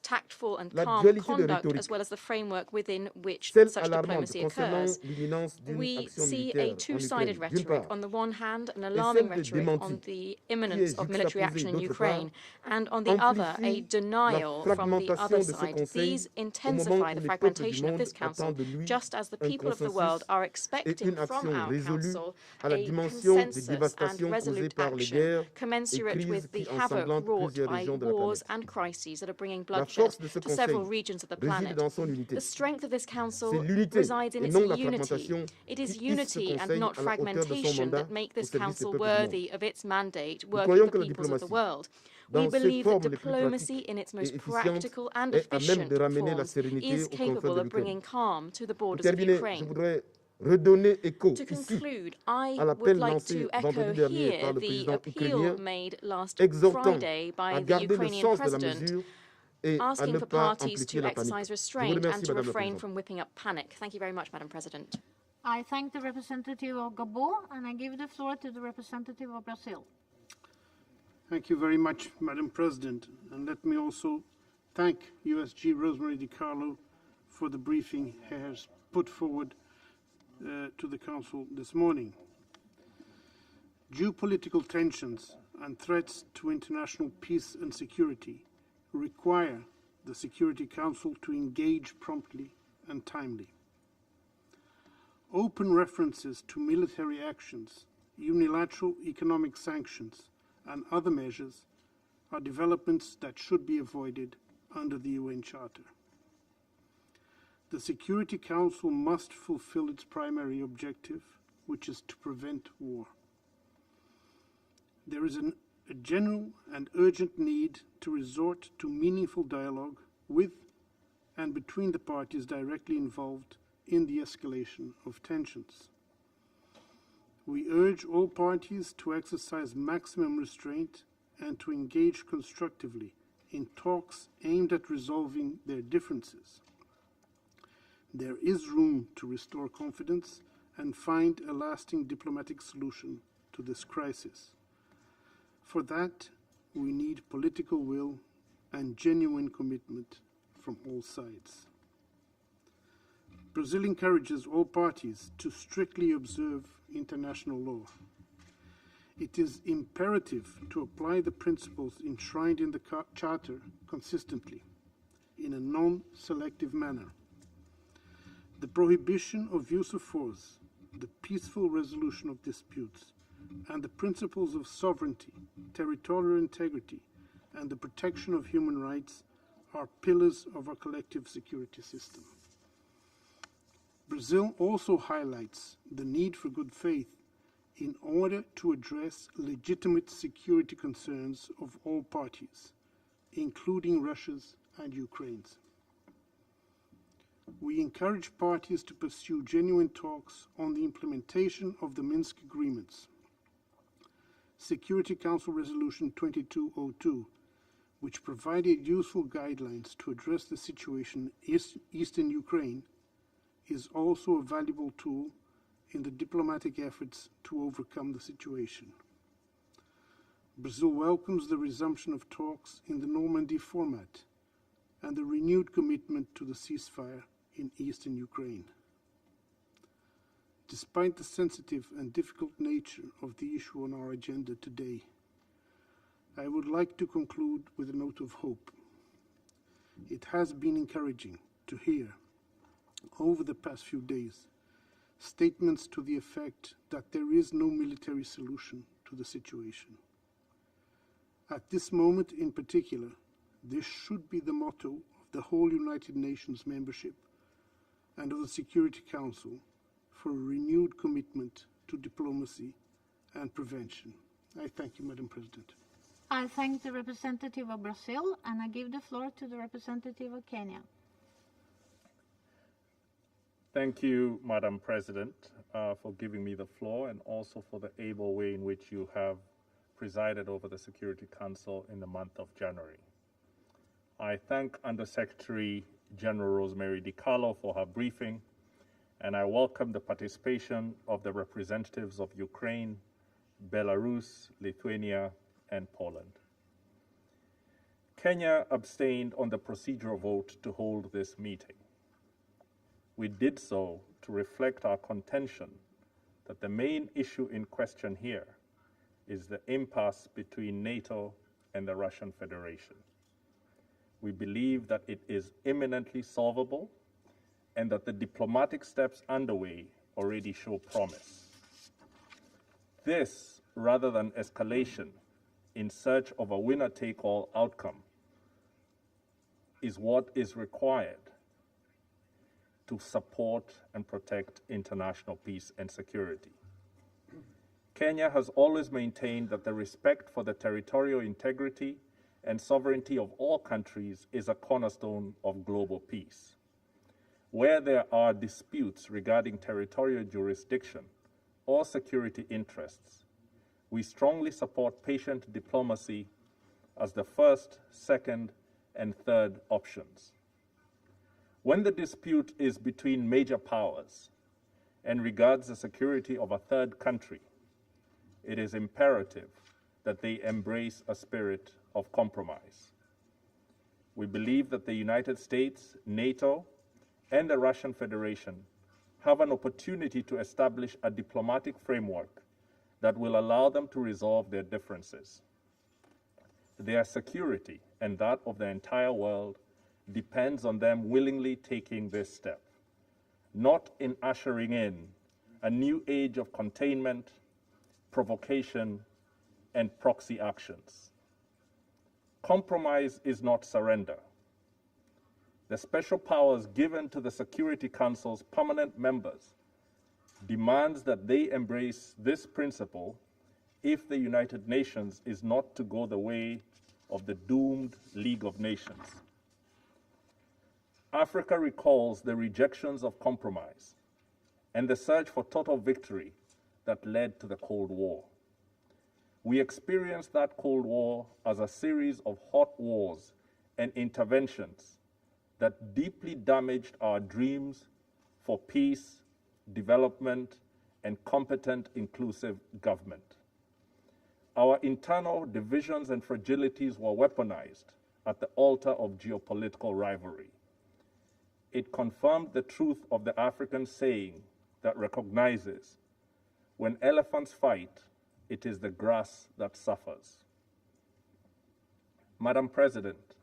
tactful and La calm dualité de conduct, rhétorique, as well as the framework within which celle such alarmante diplomacy concernant occurs. l'imminence d'une We action see militaire a en two-sided Ukraine, d'une rhetoric. part, On the one hand, an et alarming celle de rhetoric démenti, on the qui imminence est of military juxtaposée, action in d'autre part, Ukraine, and on the other, a amplifie la denial from the fragmentation other de ce side. Conseil These au moment intensify où the les peuples du fragmentation of monde this Council, attendent de lui just as the un people of the world consensus are et expecting une from action our résolue Council à la a dimension des consensus and dévastations causées resolute par les action guerres et commensurate crises with the qui havoc ensanglantent wrought plusieurs by régions de la wars planète. and crises that are bringing La bloodshed force de ce to several Conseil regions of the réside planet. dans son unité. The strength of this C'est Council l'unité resides in et its non la unity. fragmentation It qui is hisse ce unity and Conseil not à la hauteur de son fragmentation mandat that make au this service des Council peuples du monde. worthy of its mandate, Nous working croyons the que la peoples of the diplomatie, world. We dans ses believe that formes les plus diplomacy pratiques in its et most efficientes, practical and est à même efficient de ramener la forms sérénité is aux confins capable de of bringing l'Ukraine. calm to the Pour borders of terminer, je Ukraine. voudrais redonner écho To ici conclude, I à would l'appel like lancé to echo vendredi dernier here par le the président appeal ukrainien, made last exhortant Friday by à the garder le Ukrainian sens de la president, mesure et à asking ne for pas parties amplifier to la panique. exercise Je vous restraint remercie, and to Madame la refrain Présidente. from whipping up panic. Thank you very much, Madam President. I thank the representative of Gabon, and I give the floor to the representative of Brazil. Thank you very much, Madam President. And let me also thank USG Rosemary DiCarlo for the briefing he has put forward to the Council this morning. Geopolitical tensions and threats to international peace and security require the Security Council to engage promptly and timely. Open references to military actions, unilateral economic sanctions, and other measures are developments that should be avoided under the UN Charter. The Security Council must fulfill its primary objective, which is to prevent war. There is a general and urgent need to resort to meaningful dialogue with and between the parties directly involved in the escalation of tensions. We urge all parties to exercise maximum restraint and to engage constructively in talks aimed at resolving their differences. There is room to restore confidence and find a lasting diplomatic solution to this crisis. For that, we need political will and genuine commitment from all sides. Brazil encourages all parties to strictly observe international law. It is imperative to apply the principles enshrined in the Charter consistently, in a non-selective manner. The prohibition of use of force, the peaceful resolution of disputes, and the principles of sovereignty, territorial integrity, and the protection of human rights are pillars of our collective security system. Brazil also highlights the need for good faith in order to address legitimate security concerns of all parties, including Russia's and Ukraine's. We encourage parties to pursue genuine talks on the implementation of the Minsk agreements. Security Council Resolution 2202, which provided useful guidelines to address the situation in eastern Ukraine, is also a valuable tool in the diplomatic efforts to overcome the situation. Brazil welcomes the resumption of talks in the Normandy format and the renewed commitment to the ceasefire in eastern Ukraine. Despite the sensitive and difficult nature of the issue on our agenda today, I would like to conclude with a note of hope. It has been encouraging to hear, over the past few days, statements to the effect that there is no military solution to the situation. At this moment in particular, this should be the motto of the whole United Nations membership and of the Security Council for a renewed commitment to diplomacy and prevention. I thank you, Madam President. I thank the representative of Brazil, and I give the floor to the representative of Kenya. Thank you, Madam President, for giving me the floor and also for the able way in which you have presided over the Security Council in the month of January. I thank Under-Secretary General Rosemary DiCarlo for her briefing, and I welcome the participation of the representatives of Ukraine, Belarus, Lithuania, and Poland. Kenya abstained on the procedural vote to hold this meeting. We did so to reflect our contention that the main issue in question here is the impasse between NATO and the Russian Federation. We believe that it is imminently solvable and that the diplomatic steps underway already show promise. This, rather than escalation in search of a winner-take-all outcome, is what is required to support and protect international peace and security. Kenya has always maintained that the respect for the territorial integrity and sovereignty of all countries is a cornerstone of global peace. Where there are disputes regarding territorial jurisdiction or security interests, we strongly support patient diplomacy as the first, second, and third options. When the dispute is between major powers and regards the security of a third country, it is imperative that they embrace a spirit of compromise. We believe that the United States, NATO, and the Russian Federation have an opportunity to establish a diplomatic framework that will allow them to resolve their differences. Their security and that of the entire world depends on them willingly taking this step, not in ushering in a new age of containment, provocation, and proxy actions. Compromise is not surrender. The special powers given to the Security Council's permanent members demands that they embrace this principle if the United Nations is not to go the way of the doomed League of Nations. Africa recalls the rejections of compromise and the search for total victory that led to the Cold War. We experienced that Cold War as a series of hot wars and interventions that deeply damaged our dreams for peace, development, and competent, inclusive government. Our internal divisions and fragilities were weaponized at the altar of geopolitical rivalry. It confirmed the truth of the African saying that recognizes, when elephants fight, it is the grass that suffers. Madam President,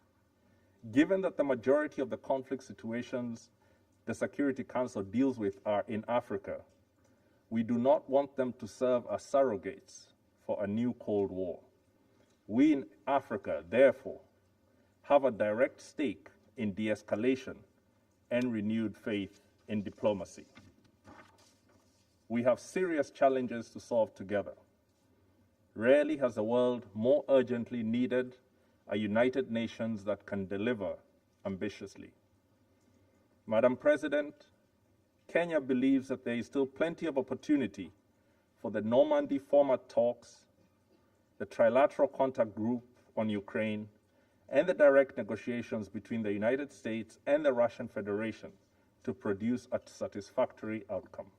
given that the majority of the conflict situations the Security Council deals with are in Africa, we do not want them to serve as surrogates for a new Cold War. We in Africa, therefore, have a direct stake in de-escalation and renewed faith in diplomacy. We have serious challenges to solve together. Rarely has the world more urgently needed a United Nations that can deliver ambitiously. Madam President, Kenya believes that there is still plenty of opportunity for the Normandy format talks, the Trilateral Contact Group on Ukraine, and the direct negotiations between the United States and the Russian Federation to produce a satisfactory outcome.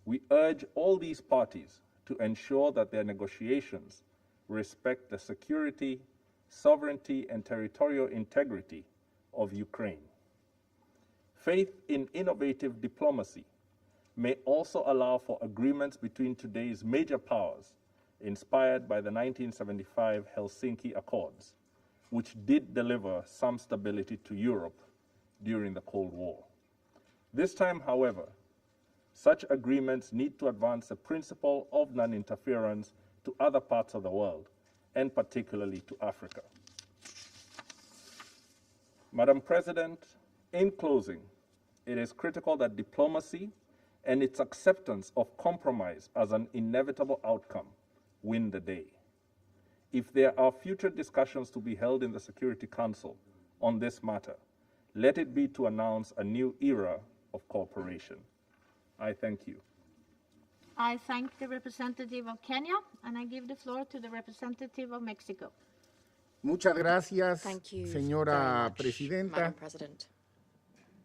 We urge all these parties to ensure that their negotiations respect the security, sovereignty, and territorial integrity of Ukraine. Faith in innovative diplomacy may also allow for agreements between today's major powers, inspired by the 1975 Helsinki Accords, which did deliver some stability to Europe during the Cold War. This time, however, such agreements need to advance the principle of non-interference to other parts of the world, and particularly to Africa. Madam President, in closing, it is critical that diplomacy and its acceptance of compromise as an inevitable outcome win the day. If there are future discussions to be held in the Security Council on this matter, let it be to announce a new era of cooperation. I thank you. I thank the representative of Kenya, and I give the floor to the representative of Mexico. Muchas gracias, Thank you señora very much, presidenta, Madam President.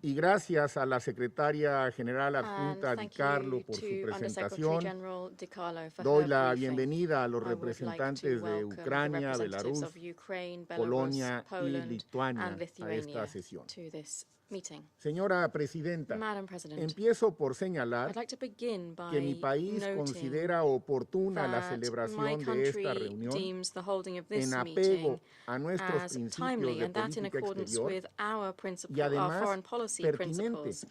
y gracias a la secretaria general And adjunta Di thank Carlo you por su to Undersecretary presentación. General Di Carlo for Doy her la briefing. bienvenida a los I would like representantes to de welcome the Ucrania, representatives Belarus, of Ukraine, Belarus, Polonia y Poland, Lituania and a Lithuania esta sesión. to this meeting. Señora presidenta, Madam President, empiezo por señalar I'd like to begin by que mi país noting considera oportuna la that my celebración de esta country reunión deems the holding of this en meeting apego a nuestros as principios timely, de and that in política accordance exterior with our y our además foreign policy pertinente, principles.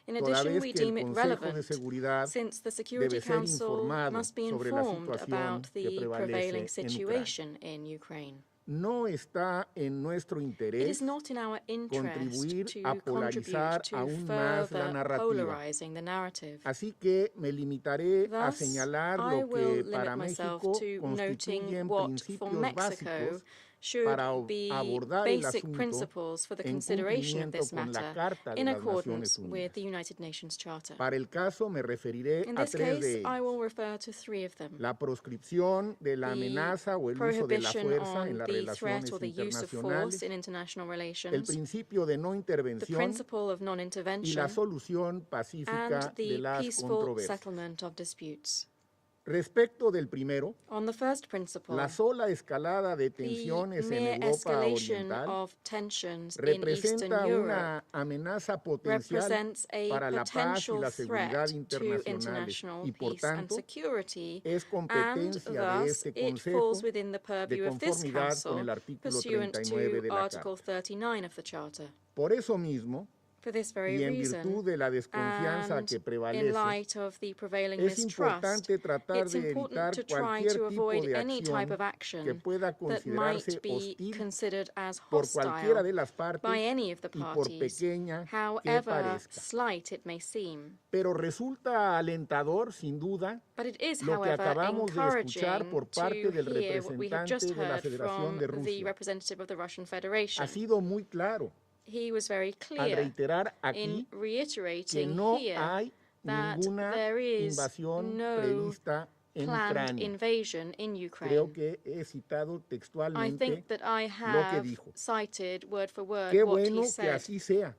In toda addition, vez we que el deem it Consejo de relevant Seguridad since the Security debe ser Council informado must be sobre la informed situación about que the prevailing prevalece en Ucrania. situation in Ukraine. No está en nuestro It interés is not in our interest contribuir to a polarizar contribute to aún más la further narrativa. polarizing the narrative. Así que me limitaré a Thus, señalar I lo will que para limit myself México to noting constituyen what for principios Mexico básicos should para be abordar el basic asunto principles for the en consideration of cumplimiento this con la matter Carta de in las accordance Naciones with Unidas. the United Nations Charter. Para el caso me referiré In a this tres case, de I ellos. will refer to three of them. La proscripción de la The amenaza o el uso de la prohibition fuerza en on las the relaciones threat or the use of internacionales, force in international el relations, principio de no the intervención principle of y non-intervention, la solución pacífica and de the las peaceful controversias. settlement of disputes. Respecto del primero, On the first principle, la sola escalada de the tensiones en mere Europa escalation Oriental of tensions in representa Eastern Europe una amenaza potencial represents a para la paz y potential la seguridad threat to internacionales international y por peace and tanto security, es and competencia de thus este it Consejo falls within the de purview of this conformidad con Council el artículo pursuant 39 to de la Article Carta. 39 of the Charter. Por eso mismo, For this very y en reason, virtud de la desconfianza and que in prevalece, light of the prevailing es mistrust, importante tratar it's de important evitar to try cualquier to tipo avoid de any type of acción que action pueda that considerarse might be hostil considered as por cualquiera de hostile las partes by any of the y por parties, pequeña que however parezca. slight it may seem. Pero resulta alentador, sin duda, But it is, lo que however, acabamos de escuchar encouraging por parte to del hear what we have just representante de la heard Federación from de the Rusia. representative of the Russian Federation. Ha sido muy claro He was very al clear reiterar in aquí que reiterating no here hay that ninguna there is invasión no prevista en planned Ucrania. invasion in Ukraine. Creo que he citado I textualmente think that I lo que have dijo. cited word for word Qué what bueno he que said. así sea.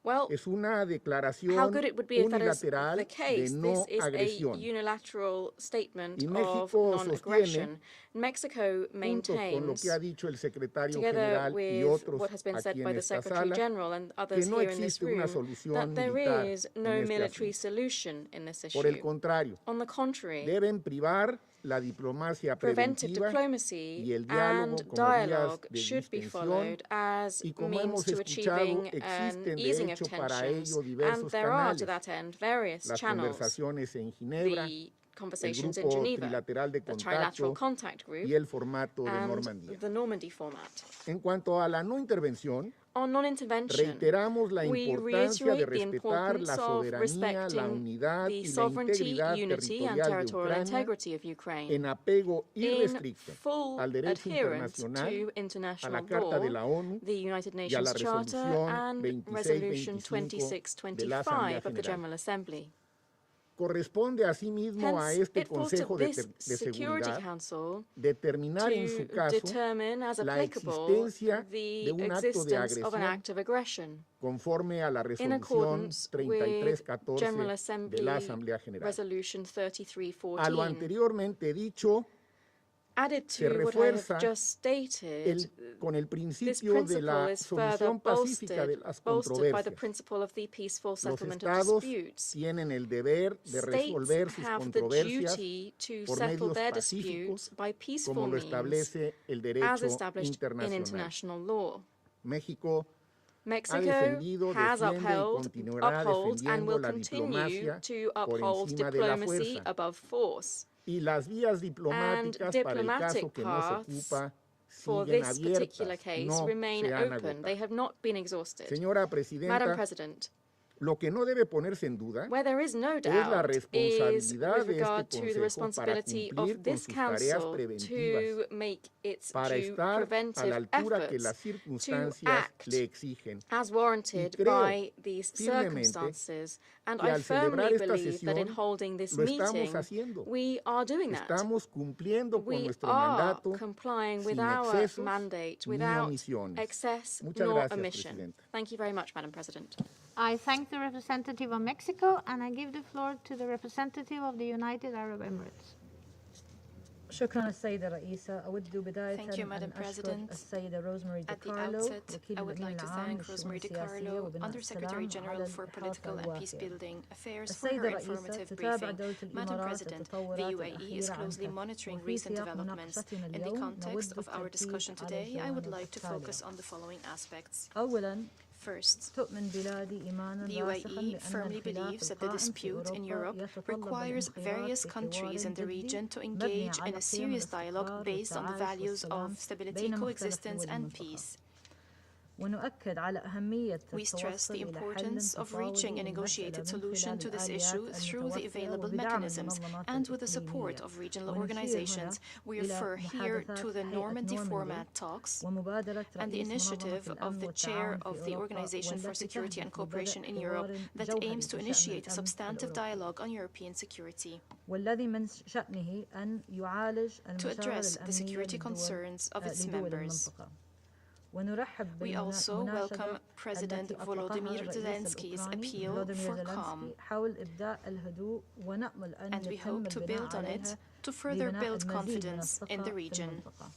Well, Es una how declaración good it would be if that is unilateral the de case. no This is a agresión. unilateral statement Y of México non-aggression. Mexico junto con lo que ha maintains, dicho el secretario together general y with otros what has been aquí said by en the esta Secretary sala, General and que others no here in this existe una room, solución that there militar is en no este military asunto. solution in this Por el issue. contrario, On the contrary, deben privar la diplomacia preventive preventiva diplomacy y el diálogo and como vías dialogue de should be distensión, followed as y como means hemos to escuchado, achieving an existen de easing of hecho para tensions, ello and diversos there are to canales, that end various las channels, conversaciones en Ginebra, the el conversations in grupo Geneva, trilateral de the trilateral contacto contact group, y el formato de and Normandía. the Normandy format. En cuanto a la no intervención, On non-intervention, reiteramos la we importancia de reiterate the respetar la importance of soberanía, la respecting unidad the y la sovereignty, integridad unity, and territorial de territorial Ucrania integrity of Ukraine en apego in irrestricto full al derecho adherence internacional, to a international la Carta de law, la ONU the United y a la Nations Charter, resolución and Resolution 2625 de la Asamblea 2625 of the General. General Assembly. Corresponde asimismo a Hence, este it falls to Consejo de, this de Security Seguridad Council determinar en to su caso determine as la applicable existencia the de un acto de existence of an agresión act of aggression conforme a la in resolución accordance with 3314 General de Assembly la Asamblea General. Resolution A lo 3314. anteriormente dicho, Added se to what I have refuerza just stated, con el this principio de principle la is further solución pacífica de las bolstered by the controversias. principle of the peaceful Los settlement of estados disputes. tienen el deber de resolver States sus have the controversias duty to por settle medios their pacíficos, disputes by peaceful como lo means, establece el as derecho established in internacional. international law. México ha Mexico defendido, has defiende y upheld, continuará upholds, and defendiendo will la continue diplomacia to por uphold encima de la diplomacy fuerza. above force. Y las vías And diplomáticas para el caso diplomatic que nos paths ocupa for siguen this particular abiertas, case no remain se han open. agotado. They have not been exhausted. Señora Madam Presidenta, President, Lo que no debe ponerse en duda Where there is no es la doubt is responsabilidad with de regard este to the Consejo para responsibility cumplir of con this sus tareas Council preventivas, to make its para due estar a preventive la altura que efforts las to circunstancias act le exigen. as warranted creo by these firmemente circumstances. And que I al celebrar firmly esta believe that in sesión holding this lo estamos meeting, haciendo. we are doing that. Estamos cumpliendo con We nuestro are mandato complying with sin our excesos mandate ni without omisiones. excess Muchas nor gracias, omission. Presidenta. Thank you very much, Madam President. I thank the representative of Mexico, and I give the floor to the representative of the United Arab Emirates. شكرا السيدة الرئيسة. أود بداية Thank you, Madam أن أشكر President. السيدة روزماري At the ديكارلو outset, وكيل I would الأمين like to العام thank للشؤون Rosemary السياسية DiCarlo, وبناء Undersecretary السلام General على for الإحاطة Political and الوافية. Peacebuilding Affairs, for السيدة her الرئيسة informative تتابع briefing. دولة Madam الإمارات President, the التطورات UAE is الأخيرة عن closely كثب. monitoring وفي recent سياق developments. مناقشتنا In the اليوم context نود of our التركيز discussion على today, I would الجوانب like to التالية. focus on the following aspects. أولاً First, تؤمن بلادي إيمانا the راسخاً UAE بأن firmly الخلاف believes that the القائم في dispute in أوروبا Europe يتطلب requires الانخراط various في countries in the حوار region to جدي engage مبني in على a قيم serious dialogue الاستقرار based on the والتعايش values والسلام of stability, بين مختلف coexistence, دول and المنطقة. peace. ونؤكد على أهمية We stress التوصل the إلى حل importance of reaching a تفاوضي negotiated للمسألة من solution to خلال this issue الآليات through the المتوفرة available وبدعم mechanisms المنظمات and with the support الإقليمية. of regional ونشير organizations. هنا We إلى refer here محادثات to the هيئة Normandy نورماندي format talks ومبادرة and the رئيس منظمة initiative of الأمن the chair والتعاون of في the أوروبا Organization for والتي Security and تهدف Cooperation in لبدء Europe حوار that جوهري aims to بشأن initiate a الأمن substantive الأوروبي. dialogue on European security. والذي من شأنه أن يعالج To المشاغل address the الأمنية security concerns of its لدول members. المنطقة. ونرحب We also welcome President التي Volodymyr أطلقها الرئيس Zelensky's الأوكراني appeal فلوديمير for calm, زيلينسكي حول إبداء الهدوء ونأمل أن and we يتم hope to البناء build on it عليها to further لبناء build المزيد من confidence in الثقة the في region. المنطقة.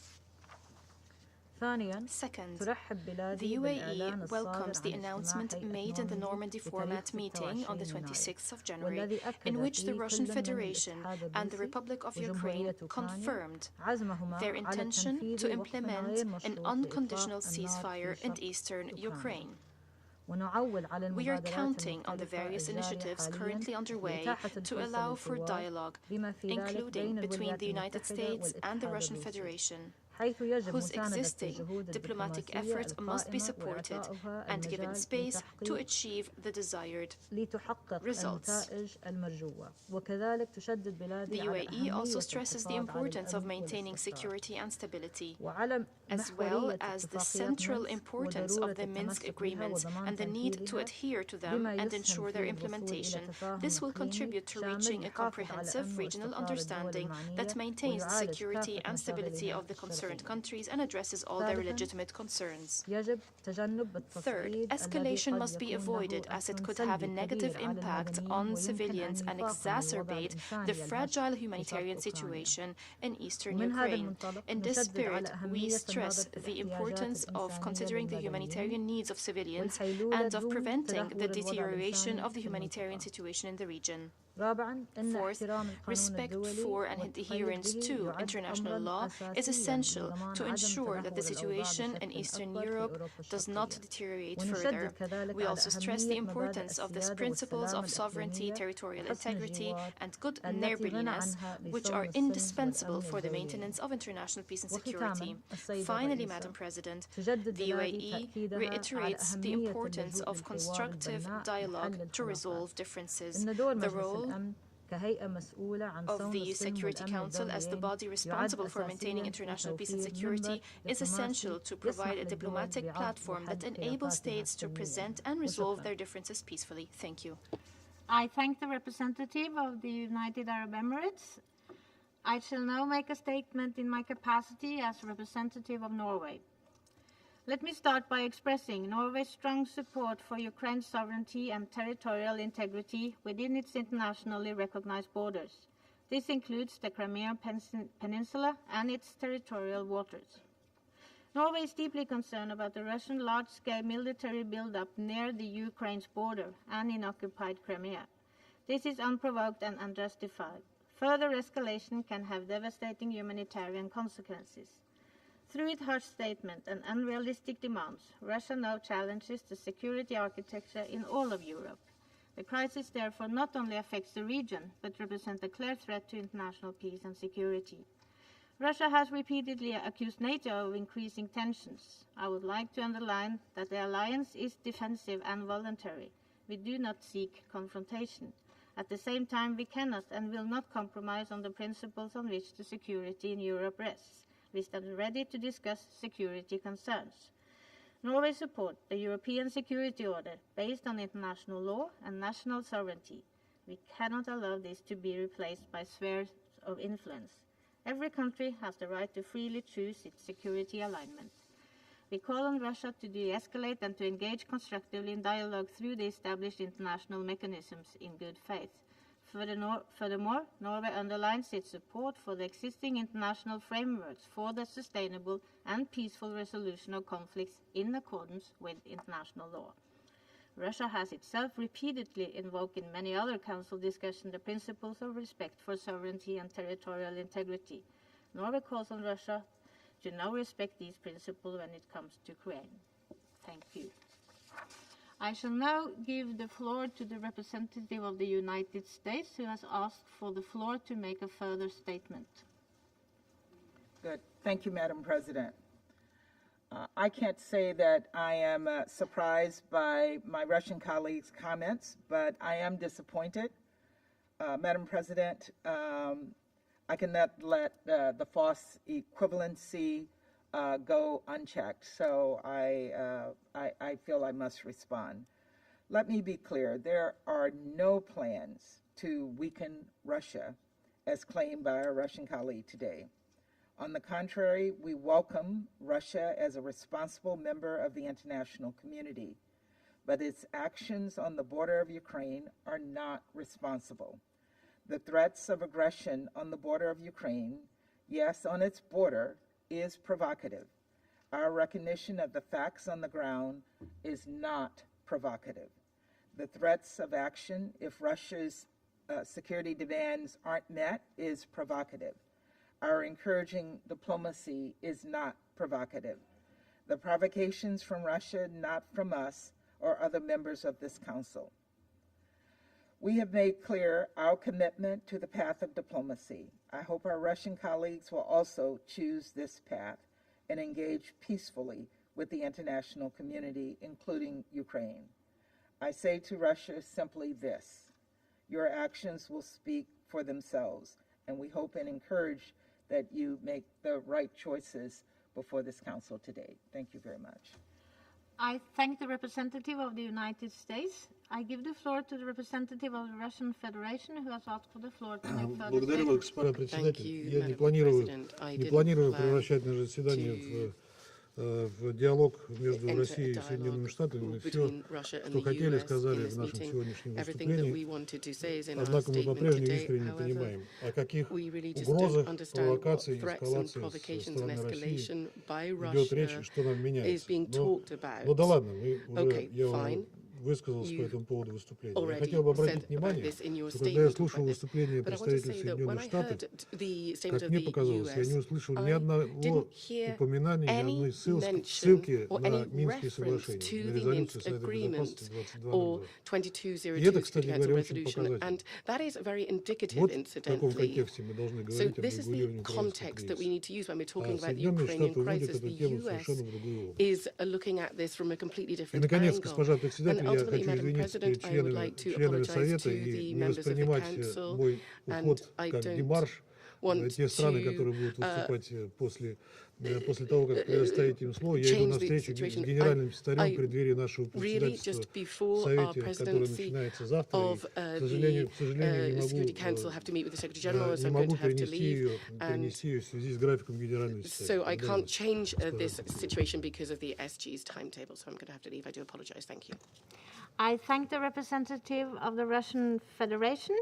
ثانياً Second, ترحب the بلادي بالإعلان UAE الصادر welcomes the عن announcement اجتماع made in the هيئة Normandy format meeting on the 26th of January, in which the Russian Federation and the Republic of Ukraine confirmed their intention to implement an unconditional ceasefire in eastern Ukraine. We are counting on the various initiatives currently underway to allow for dialogue, including between the United States and the Russian Federation, whose existing diplomatic efforts must be supported and given space to achieve the desired results. The UAE also stresses the importance of maintaining security and stability, as well as the central importance of the Minsk agreements and the need to adhere to them and ensure their implementation. This will contribute to reaching a comprehensive regional understanding that maintains the security and stability of the concerned countries and addresses all their legitimate concerns. Third, escalation must be avoided as it could have a negative impact on civilians and exacerbate the fragile humanitarian situation in eastern Ukraine. In this spirit, we stress the importance of considering the humanitarian needs of civilians and of preventing the deterioration of the humanitarian situation in the region. Fourth, respect for and adherence to international law is essential to ensure that the situation in Eastern Europe does not deteriorate further. We also stress the importance of these principles of sovereignty, territorial integrity, and good neighborliness, which are indispensable for the maintenance of international peace and security. Finally, Madam President, the UAE reiterates the importance of constructive dialogue to resolve differences. The role of the Security Council as the body responsible for maintaining international peace and security is essential to provide a diplomatic platform that enables states to present and resolve their differences peacefully. Thank you. I thank the representative of the United Arab Emirates. I shall now make a statement in my capacity as representative of Norway. Let me start by expressing Norway's strong support for Ukraine's sovereignty and territorial integrity within its internationally recognized borders. This includes the Crimean Peninsula and its territorial waters. Norway is deeply concerned about the Russian large-scale military buildup near the Ukraine's border and in occupied Crimea. This is unprovoked and unjustified. Further escalation can have devastating humanitarian consequences. Through its harsh statement and unrealistic demands, Russia now challenges the security architecture in all of Europe. The crisis therefore not only affects the region, but represents a clear threat to international peace and security. Russia has repeatedly accused NATO of increasing tensions. I would like to underline that the alliance is defensive and voluntary. We do not seek confrontation. At the same time, we cannot and will not compromise on the principles on which the security in Europe rests. We stand ready to discuss security concerns. Norway supports the European security order based on international law and national sovereignty. We cannot allow this to be replaced by spheres of influence. Every country has the right to freely choose its security alignment. We call on Russia to de-escalate and to engage constructively in dialogue through the established international mechanisms in good faith. Furthermore, Norway underlines its support for the existing international frameworks for the sustainable and peaceful resolution of conflicts in accordance with international law. Russia has itself repeatedly invoked in many other Council discussions the principles of respect for sovereignty and territorial integrity. Norway calls on Russia to now respect these principles when it comes to Ukraine. Thank you. I shall now give the floor to the representative of the United States who has asked for the floor to make a further statement. Good. Thank you, Madam President. I can't say that I am surprised by my Russian colleagues' comments, but I am disappointed. Madam President, I cannot let the false equivalency go unchecked, so I feel I must respond. Let me be clear, there are no plans to weaken Russia, as claimed by our Russian colleague today. On the contrary, we welcome Russia as a responsible member of the international community, but its actions on the border of Ukraine are not responsible. The threats of aggression on the border of Ukraine, yes, on its border, is provocative. Our recognition of the facts on the ground is not provocative. The threats of action, if Russia's security demands aren't met, is provocative. Our encouraging diplomacy is not provocative. The provocations from Russia, not from us or other members of this Council. We have made clear our commitment to the path of diplomacy. I hope our Russian colleagues will also choose this path and engage peacefully with the international community, including Ukraine. I say to Russia simply this: your actions will speak for themselves, and we hope and encourage that you make the right choices before this Council today. Thank you very much. I thank the representative of the United States. I give the floor to the representative of the Russian Federation who has asked for the floor to make further Благодарю вас, господин председатель. Я не планирую превращать наше заседание в диалог между Россией и Соединенными Штатами. Мы все, что хотели, сказали в нашем сегодняшнем выступлении. Однако мы по-прежнему искренне понимаем, о каких угрозах, провокациях, эскалации со стороны России идет речь и что нам меняется. Но да ладно, я высказался по этому поводу выступления. Я хотел бы обратить внимание, что когда я слушал выступление представителей Соединенных Штатов, как мне показалось, я не услышал ни одного упоминания, ни одной ссылки на Минские соглашения, на резолюцию Совета Безопасности 2202. И это, кстати говоря, очень показательно. Вот в таком контексте мы должны говорить об регулировании украинского кризиса. А Соединенные Штаты уводят эту тему совершенно в другую область. И, наконец, госпожа председатель, я хочу извиниться перед членами Совета и не воспринимать мой уход как демарш. Те страны, которые будут выступать после того, как предоставить им слово, я иду на встречу с генеральным секретарем в преддверии нашего председательства в Совете, который начинается завтра. И, к сожалению, не могу перенести ее в связи с графиком генерального секретаря. So I can't change this situation because of the SG's timetable, so I'm going to have to leave. I do apologize. Thank you. I thank the representative of the Russian Federation.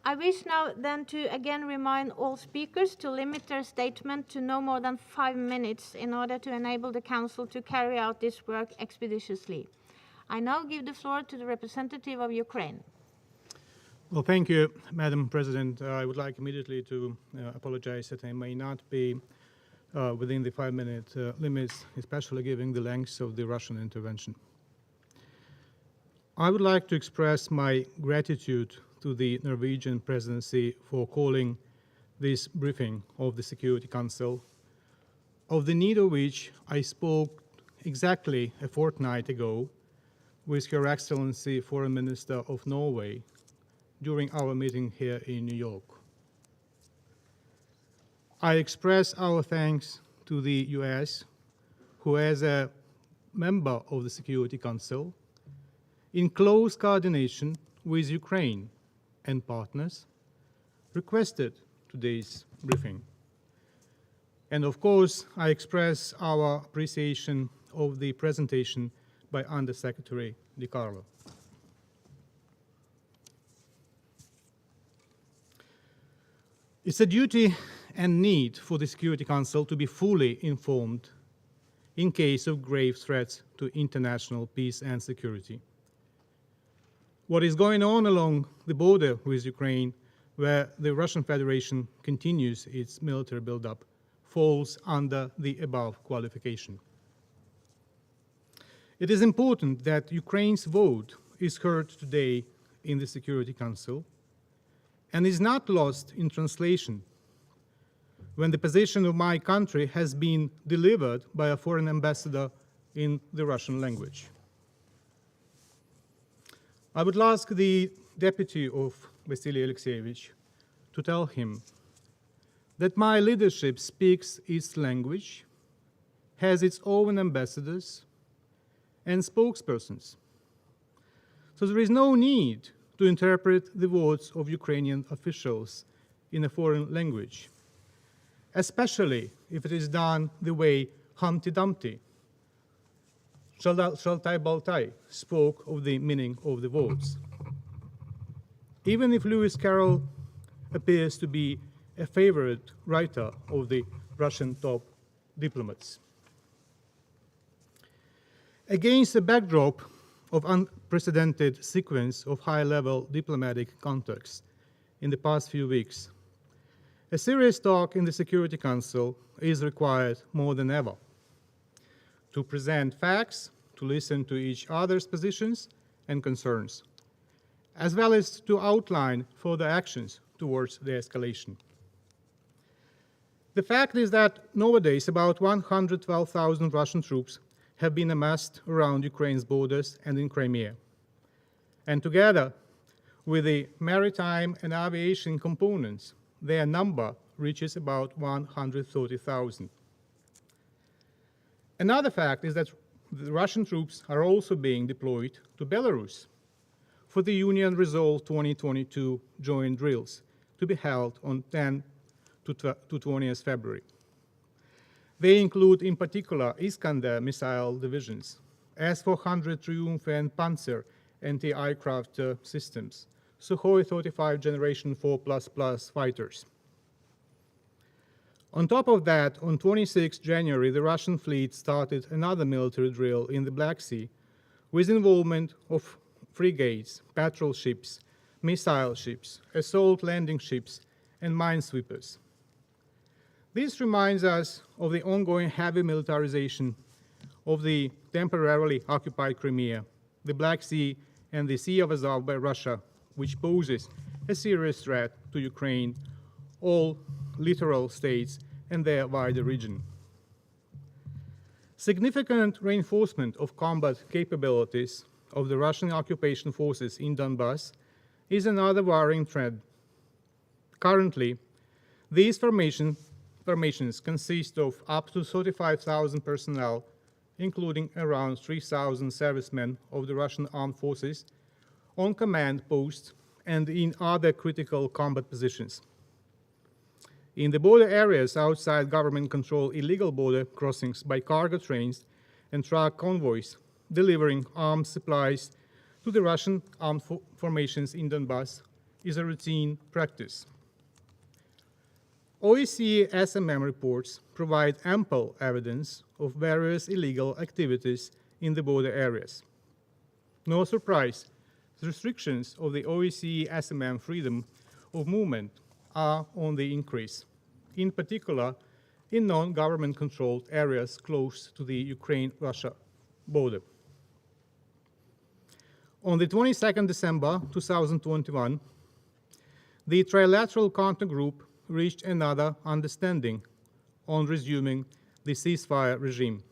I wish now then to again remind all speakers to limit their statement to no more than 5 minutes in order to enable the Council to carry out this work expeditiously. I now give the floor to the representative of Ukraine. Well, thank you, Madam President. I would like immediately to apologize that I may not be within the 5-minute limits, especially given the length of the Russian intervention. I would like to express my gratitude to the Norwegian presidency for calling this briefing of the Security Council, of the need of which I spoke exactly a fortnight ago with Her Excellency Foreign Minister of Norway during our meeting here in New York. I express our thanks to the US, who as a member of the Security Council, in close coordination with Ukraine and partners, requested today's briefing. And of course, I express our appreciation of the presentation by Under-Secretary Di Carlo. It's a duty and need for the Security Council to be fully informed in case of grave threats to international peace and security. What is going on along the border with Ukraine, where the Russian Federation continues its military buildup, falls under the above qualification. It is important that Ukraine's vote is heard today in the Security Council and is not lost in translation when the position of my country has been delivered by a foreign ambassador in the Russian language. I would ask the deputy of Vasily Alexeyevich to tell him that my leadership speaks its language, has its own ambassadors and spokespersons. So there is no need to interpret the words of Ukrainian officials in a foreign language, especially if it is done the way Humpty Dumpty, Shaltai Baltai, spoke of the meaning of the words. Even if Lewis Carroll appears to be a favorite writer of the Russian top diplomats. Against the backdrop of unprecedented sequence of high-level diplomatic contacts in the past few weeks, a serious talk in the Security Council is required more than ever to present facts, to listen to each other's positions and concerns, as well as to outline further actions towards the escalation. The fact is that nowadays about 112,000 Russian troops have been amassed around Ukraine's borders and in Crimea. And together with the maritime and aviation components, their number reaches about 130,000. Another fact is that the Russian troops are also being deployed to Belarus for the Union Resolve 2022 joint drills to be held on 10 to 20th February. They include, in particular, Iskander missile divisions, S-400 Triumph and Panzer anti-aircraft systems, Sukhoi 35 Generation 4++ fighters. On top of that, on 26 January, the Russian fleet started another military drill in the Black Sea with involvement of frigates, patrol ships, missile ships, assault landing ships, and minesweepers. This reminds us of the ongoing heavy militarization of the temporarily occupied Crimea, the Black Sea, and the Sea of Azov by Russia, which poses a serious threat to Ukraine, all littoral states, and their wider region. Significant reinforcement of combat capabilities of the Russian occupation forces in Donbass is another worrying trend. Currently, these formations consist of up to 35,000 personnel, including around 3,000 servicemen of the Russian armed forces on command posts and in other critical combat positions. In the border areas outside government-controlled illegal border crossings by cargo trains and truck convoys delivering arms supplies to the Russian armed formations in Donbass is a routine practice. OSCE SMM reports provide ample evidence of various illegal activities in the border areas. No surprise, the restrictions of the OSCE SMM freedom of movement are on the increase, in particular in non-government controlled areas close to the Ukraine-Russia border. On the 22nd December 2021, the trilateral contact group reached another understanding on resuming the ceasefire regime.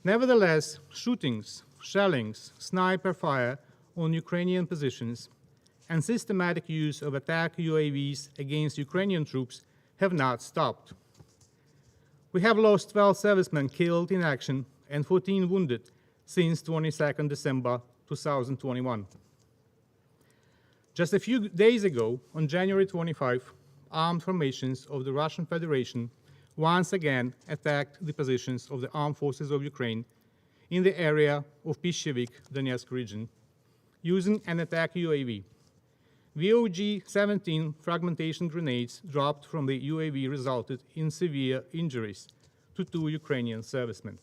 Nevertheless, shootings, shellings, sniper fire on Ukrainian positions, and systematic use of attack UAVs against Ukrainian troops have not stopped. We have lost 12 servicemen killed in action and 14 wounded since 22 December 2021. Just a few days ago, on January 25, armed formations of the Russian Federation once again attacked the positions of the armed forces of Ukraine in the area of Pishevik, Donetsk region, using an attack UAV. VOG-17 fragmentation grenades dropped from the UAV resulted in severe injuries to 2 Ukrainian servicemen.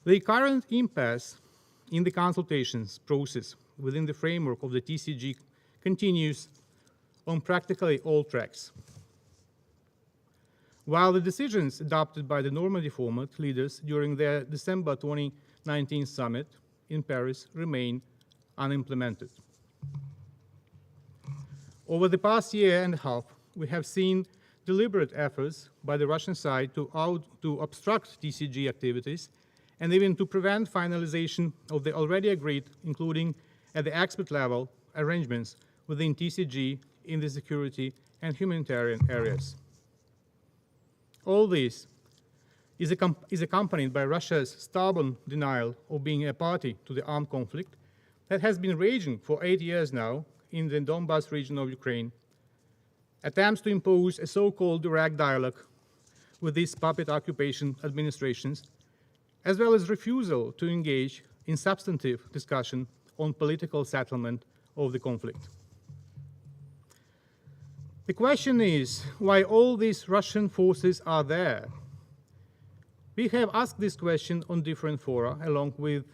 The current impasse in the consultations process within the framework of the TCG continues on practically all tracks. While the decisions adopted by the Normandy format leaders during their December 2019 summit in Paris remain unimplemented. Over the past year and a half, we have seen deliberate efforts by the Russian side to obstruct TCG activities and even to prevent finalization of the already agreed, including at the expert level, arrangements within TCG in the security and humanitarian areas. All this is accompanied by Russia's stubborn denial of being a party to the armed conflict that has been raging for 8 years now in the Donbas region of Ukraine, attempts to impose a so-called direct dialogue with these puppet occupation administrations, as well as refusal to engage in substantive discussion on political settlement of the conflict. The question is why all these Russian forces are there. We have asked this question on different fora, along with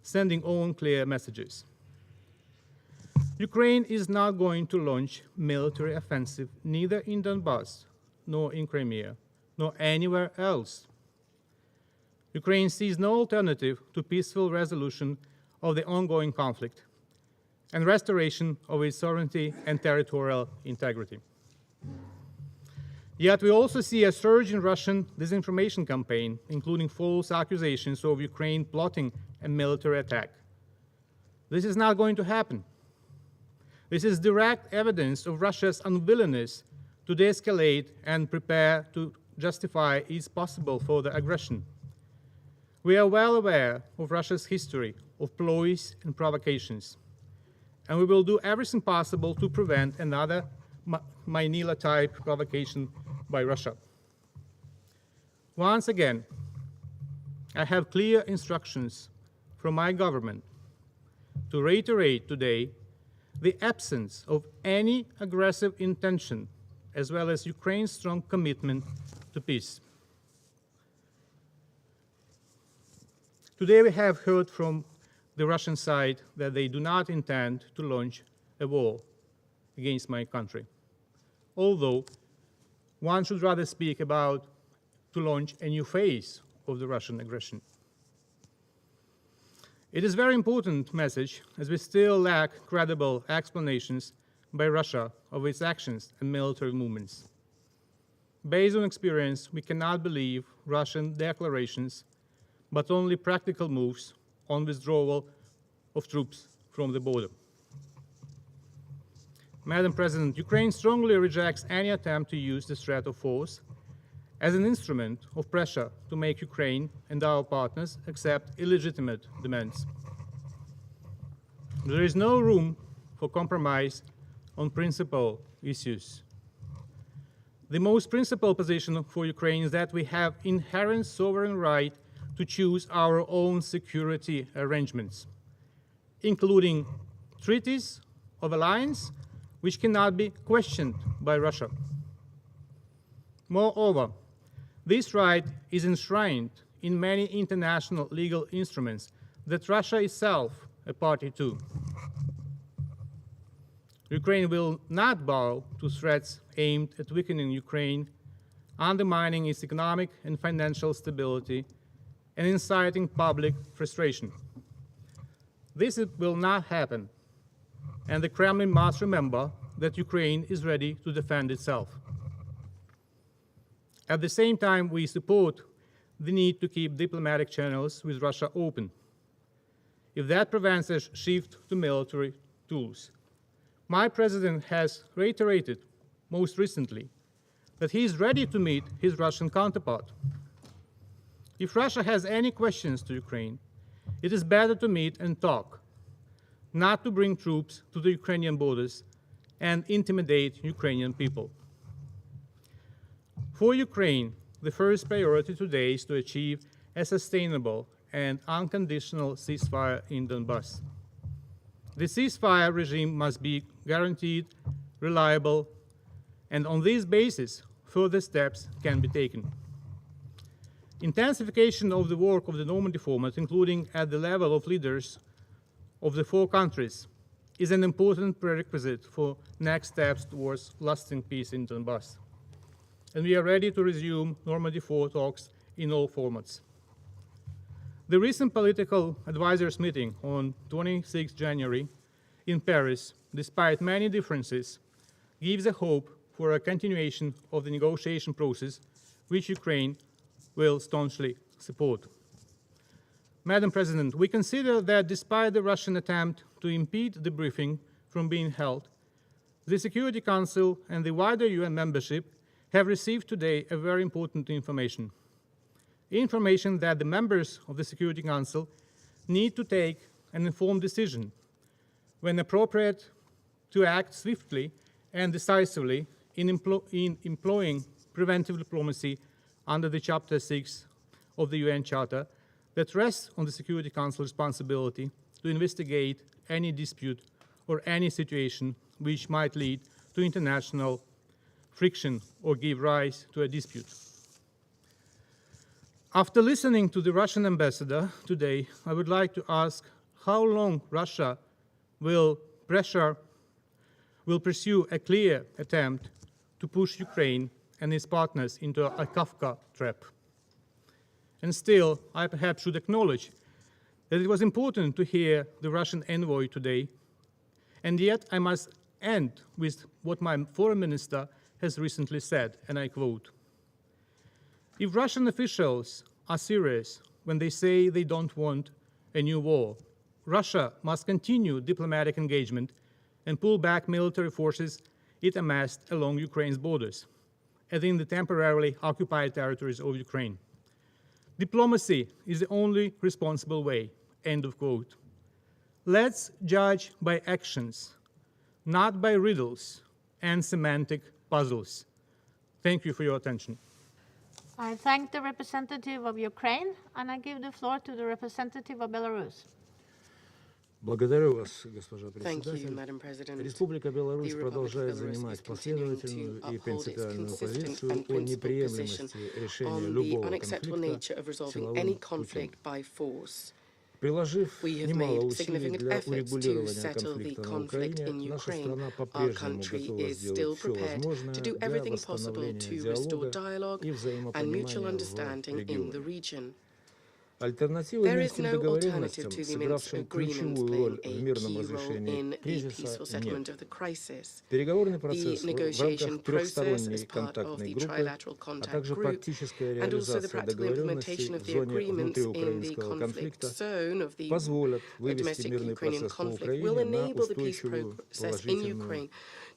sending own clear messages. Ukraine is not going to launch military offensive neither in Donbas, nor in Crimea, nor anywhere else. Ukraine sees no alternative to peaceful resolution of the ongoing conflict and restoration of its sovereignty and territorial integrity. Yet we also see a surge in Russian disinformation campaign, including false accusations of Ukraine plotting a military attack. This is not going to happen. This is direct evidence of Russia's unwillingness to de-escalate and prepare to justify its possible further aggression. We are well aware of Russia's history of ploys and provocations, and we will do everything possible to prevent another Manila-type provocation by Russia. Once again, I have clear instructions from my government to reiterate today the absence of any aggressive intention, as well as Ukraine's strong commitment to peace. Today we have heard from the Russian side that they do not intend to launch a war against my country, although one should rather speak about to launch a new phase of the Russian aggression. It is a very important message, as we still lack credible explanations by Russia of its actions and military movements. Based on experience, we cannot believe Russian declarations, but only practical moves on withdrawal of troops from the border. Madam President, Ukraine strongly rejects any attempt to use the threat of force as an instrument of pressure to make Ukraine and our partners accept illegitimate demands. There is no room for compromise on principal issues. The most principal position for Ukraine is that we have inherent sovereign right to choose our own security arrangements, including treaties of alliance which cannot be questioned by Russia. Moreover, this right is enshrined in many international legal instruments that Russia itself a party to. Ukraine will not bow to threats aimed at weakening Ukraine, undermining its economic and financial stability, and inciting public frustration. This will not happen, and the Kremlin must remember that Ukraine is ready to defend itself. At the same time, we support the need to keep diplomatic channels with Russia open. If that prevents a shift to military tools. My president has reiterated, most recently, that he is ready to meet his Russian counterpart. If Russia has any questions to Ukraine, it is better to meet and talk, not to bring troops to the Ukrainian borders and intimidate Ukrainian people. For Ukraine, the first priority today is to achieve a sustainable and unconditional ceasefire in Donbass. The ceasefire regime must be guaranteed, reliable, and on this basis, further steps can be taken. Intensification of the work of the Normandy format, including at the level of leaders of the 4 countries, is an important prerequisite for next steps towards lasting peace in Donbass. And we are ready to resume Normandy 4 talks in all formats. The recent political advisors meeting on 26 January in Paris, despite many differences, gives a hope for a continuation of the negotiation process, which Ukraine will staunchly support. Madam President, we consider that despite the Russian attempt to impede the briefing from being held, the Security Council and the wider UN membership have received today a very important information that the members of the Security Council need to take an informed decision when appropriate to act swiftly and decisively in employing preventive diplomacy under the Chapter 6 of the UN Charter that rests on the Security Council responsibility to investigate any dispute or any situation which might lead to international friction or give rise to a dispute. After listening to the Russian ambassador today, I would like to ask how long Russia will pursue a clear attempt to push Ukraine and its partners into a Kafka trap. And still, I perhaps should acknowledge that it was important to hear the Russian envoy today, and yet I must end with what my foreign minister has recently said, and I quote, "If Russian officials are serious when they say they don't want a new war, Russia must continue diplomatic engagement and pull back military forces it amassed along Ukraine's borders and in the temporarily occupied territories of Ukraine. Diplomacy is the only responsible way," end of quote. Let's judge by actions, not by riddles and semantic puzzles. Thank you for your attention. I thank the representative of Ukraine, and I give the floor to the representative of Belarus. Благодарю вас, госпожа Thank you, председатель. Madam President. Республика Беларусь The Republic of продолжает Belarus занимать is continuing последовательную to и uphold its принципиальную consistent позицию and о principled неприемлемости position решения on the любого unacceptable nature конфликта of resolving any силовым путем. conflict by force. Приложив We have немало made усилий significant для efforts to урегулирования settle the конфликта на conflict Украине, in наша Ukraine. страна Our по-прежнему country готова is still сделать все prepared to возможное do для everything possible восстановления to restore диалога dialogue и and mutual взаимопонимания understanding в in the регионе. region. Альтернативой There is Минским no договоренностям, alternative to the Minsk сыгравшим agreements ключевую роль playing в a мирном key role разрешении in the peaceful кризиса, settlement нет. of the crisis. Переговорный The процесс в negotiation рамках process трехсторонней as part of контактной the группы, trilateral а contact также group, практическая and also the реализация practical договоренностей implementation of в the зоне agreements in the внутриукраинского conflict конфликта zone of the позволят вывести domestic мирный Ukrainian процесс по conflict will Украине на enable the peace устойчивую process in положительную Ukraine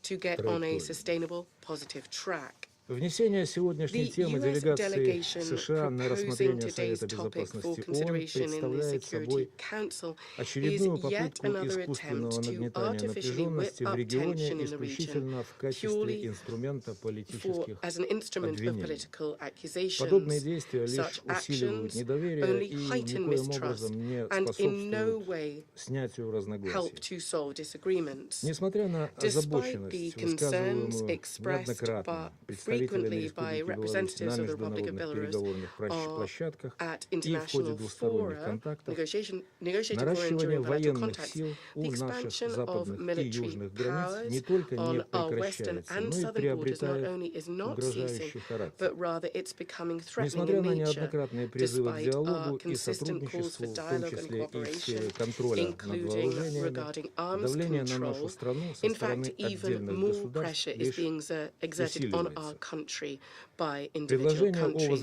to get on a траекторию. sustainable, positive track. Внесение сегодняшней The темы US делегации delegation США на proposing рассмотрение today's Совета topic for Безопасности ООН consideration in the представляет Security собой Council is очередную yet попытку another искусственного attempt to нагнетания artificially whip напряженности в up регионе tension in the region исключительно в качестве purely инструмента политических as an instrument of обвинений. political Подобные accusations. действия лишь Such усиливают actions недоверие only и heighten никоим mistrust образом не and in no способствуют way снятию help разногласий. to solve disagreements. Несмотря на Despite the озабоченность, concerns высказываемую expressed неоднократно представителями frequently by Республики Беларусь на representatives of the Republic of международных Belarus переговорных площадках at и в ходе international двусторонних fora, контактах, negotiating forum наращивание during bilateral военных contacts, сил у the наших expansion of западных и military южных границ не powers только не on our western прекращается, and но и southern borders not приобретает only is not ceasing, угрожающий характер. but rather it's becoming threatening Несмотря in на nature, неоднократные призывы к despite our диалогу и consistent calls сотрудничеству, for в том dialogue and числе и в cooperation, сфере контроля над including вооружениями, regarding arms давление на нашу control. страну со In стороны fact, even отдельных more государств pressure is лишь being exerted on our усиливается. country by individual countries.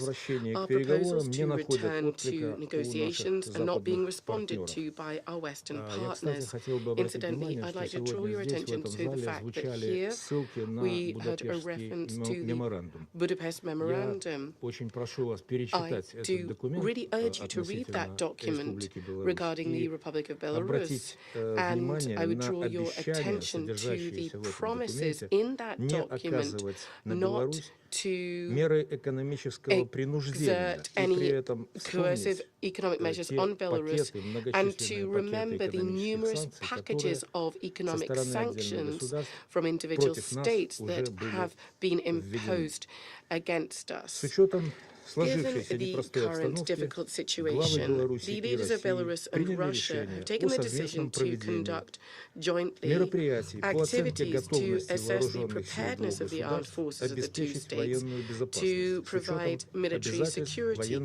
Our proposals to return to negotiations are not being responded to by our Western partners. Incidentally, I'd like to draw your attention to the fact that here we heard a reference to the Budapest Memorandum. I do really urge you to read that document regarding the Republic of Belarus, and I would draw your attention to the promises in that document not to exert any coercive economic measures on Belarus, and to remember the numerous packages of economic sanctions from individual states that have been imposed against us. Given the current difficult situation, the leaders of Belarus and Russia have taken the decision to conduct jointly activities to assess the preparedness of the armed forces of the two states to provide military security,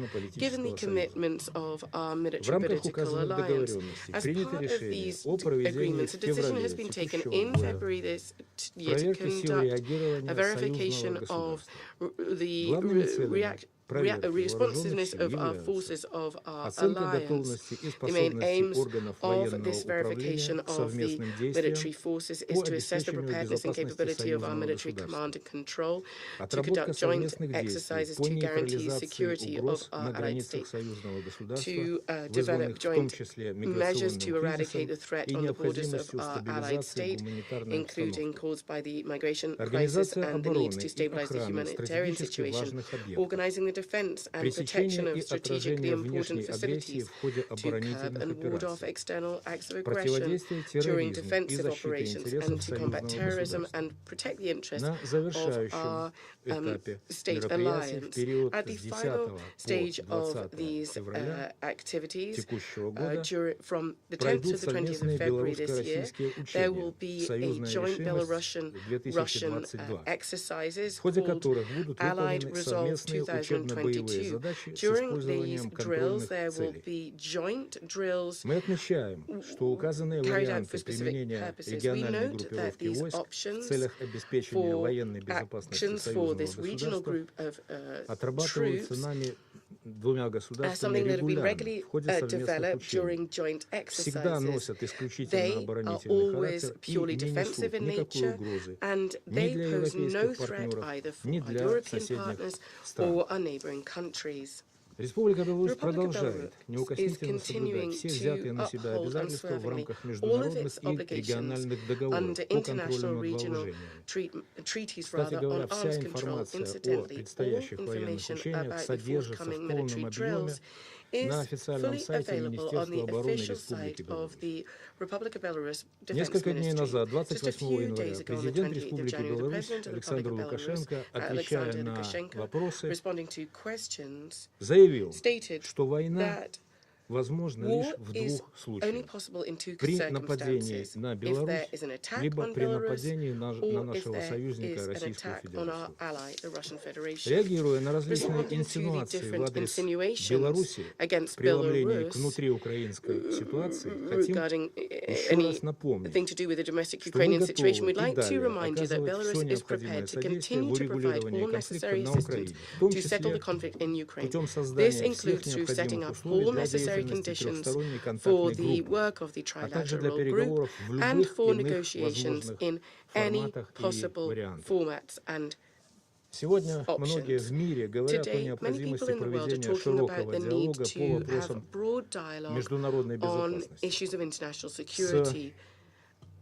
given the commitments of our military political alliance. As part of these agreements, a decision has been taken in February this year to conduct a verification of the responsiveness of our forces of our alliance. The main aims of this verification of the military forces is to assess the preparedness and capability of our military command and control, to conduct joint exercises to guarantee security of our allied states, to develop joint measures to eradicate the threat on the borders of our allied state, including caused by the migration crisis and the need to stabilize the humanitarian situation, organizing the defense and protection of strategically important facilities, to curb and ward off external acts of aggression during defensive operations, and to combat terrorism and protect the interests of our state alliance. At the final stage of these activities, from the 10th to the 20th of February this year, there will be a joint Belarusian-Russian exercises called Allied Resolve 2022. During these drills, there will be joint drills carried out for specific purposes. We note that these options for actions for this regional group of troops are something that have been regularly developed during joint exercises. They are always purely defensive in nature, and they pose no threat either for our European partners or our neighboring countries. Республика Беларусь продолжает неукоснительно соблюдать все взятые на себя обязательства в рамках международных и региональных договоров по контролю над вооружениями. Кстати говоря, вся информация о предстоящих военных учениях содержится в полном объеме на официальном сайте Министерства обороны Республики Беларусь. Несколько дней назад, 28 января, президент Республики Беларусь Александр Лукашенко, отвечая на вопросы, заявил, что война возможно лишь в двух случаях: при нападении на Беларусь, либо при нападении на нашего союзника Российскую Федерацию. Реагируя на различные инсинуации в адрес Беларуси, преломлений к внутриукраинской ситуации, хотим еще раз напомнить, что мы готовы и далее оказывать все необходимое содействие в урегулировании конфликта на Украине, в том числе путем создания всех необходимых условий для деятельности conditions for the work of the trilateral group and for negotiations in any possible formats and Сегодня многие в мире говорят о необходимости проведения широкого диалога по вопросам международной безопасности. С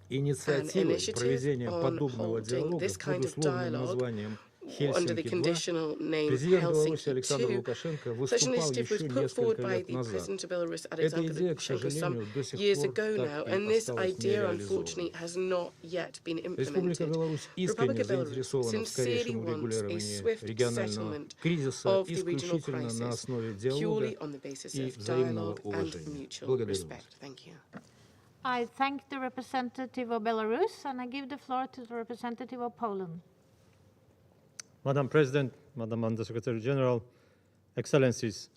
инициативой проведения подобного диалога под условным названием under the conditional name Helsinki 2. Such an initiative was put forward by the President of Belarus, Alexander Lukashenko, some years ago now, and this idea, unfortunately, has not yet been implemented. The Republic of Belarus sincerely wants a swift settlement of the regional crisis, purely on the basis of dialogue and mutual respect. Thank you. I thank the representative of Belarus, and I give the floor to the representative of Poland. Madam President, Madam Undersecretary General, Excellencies,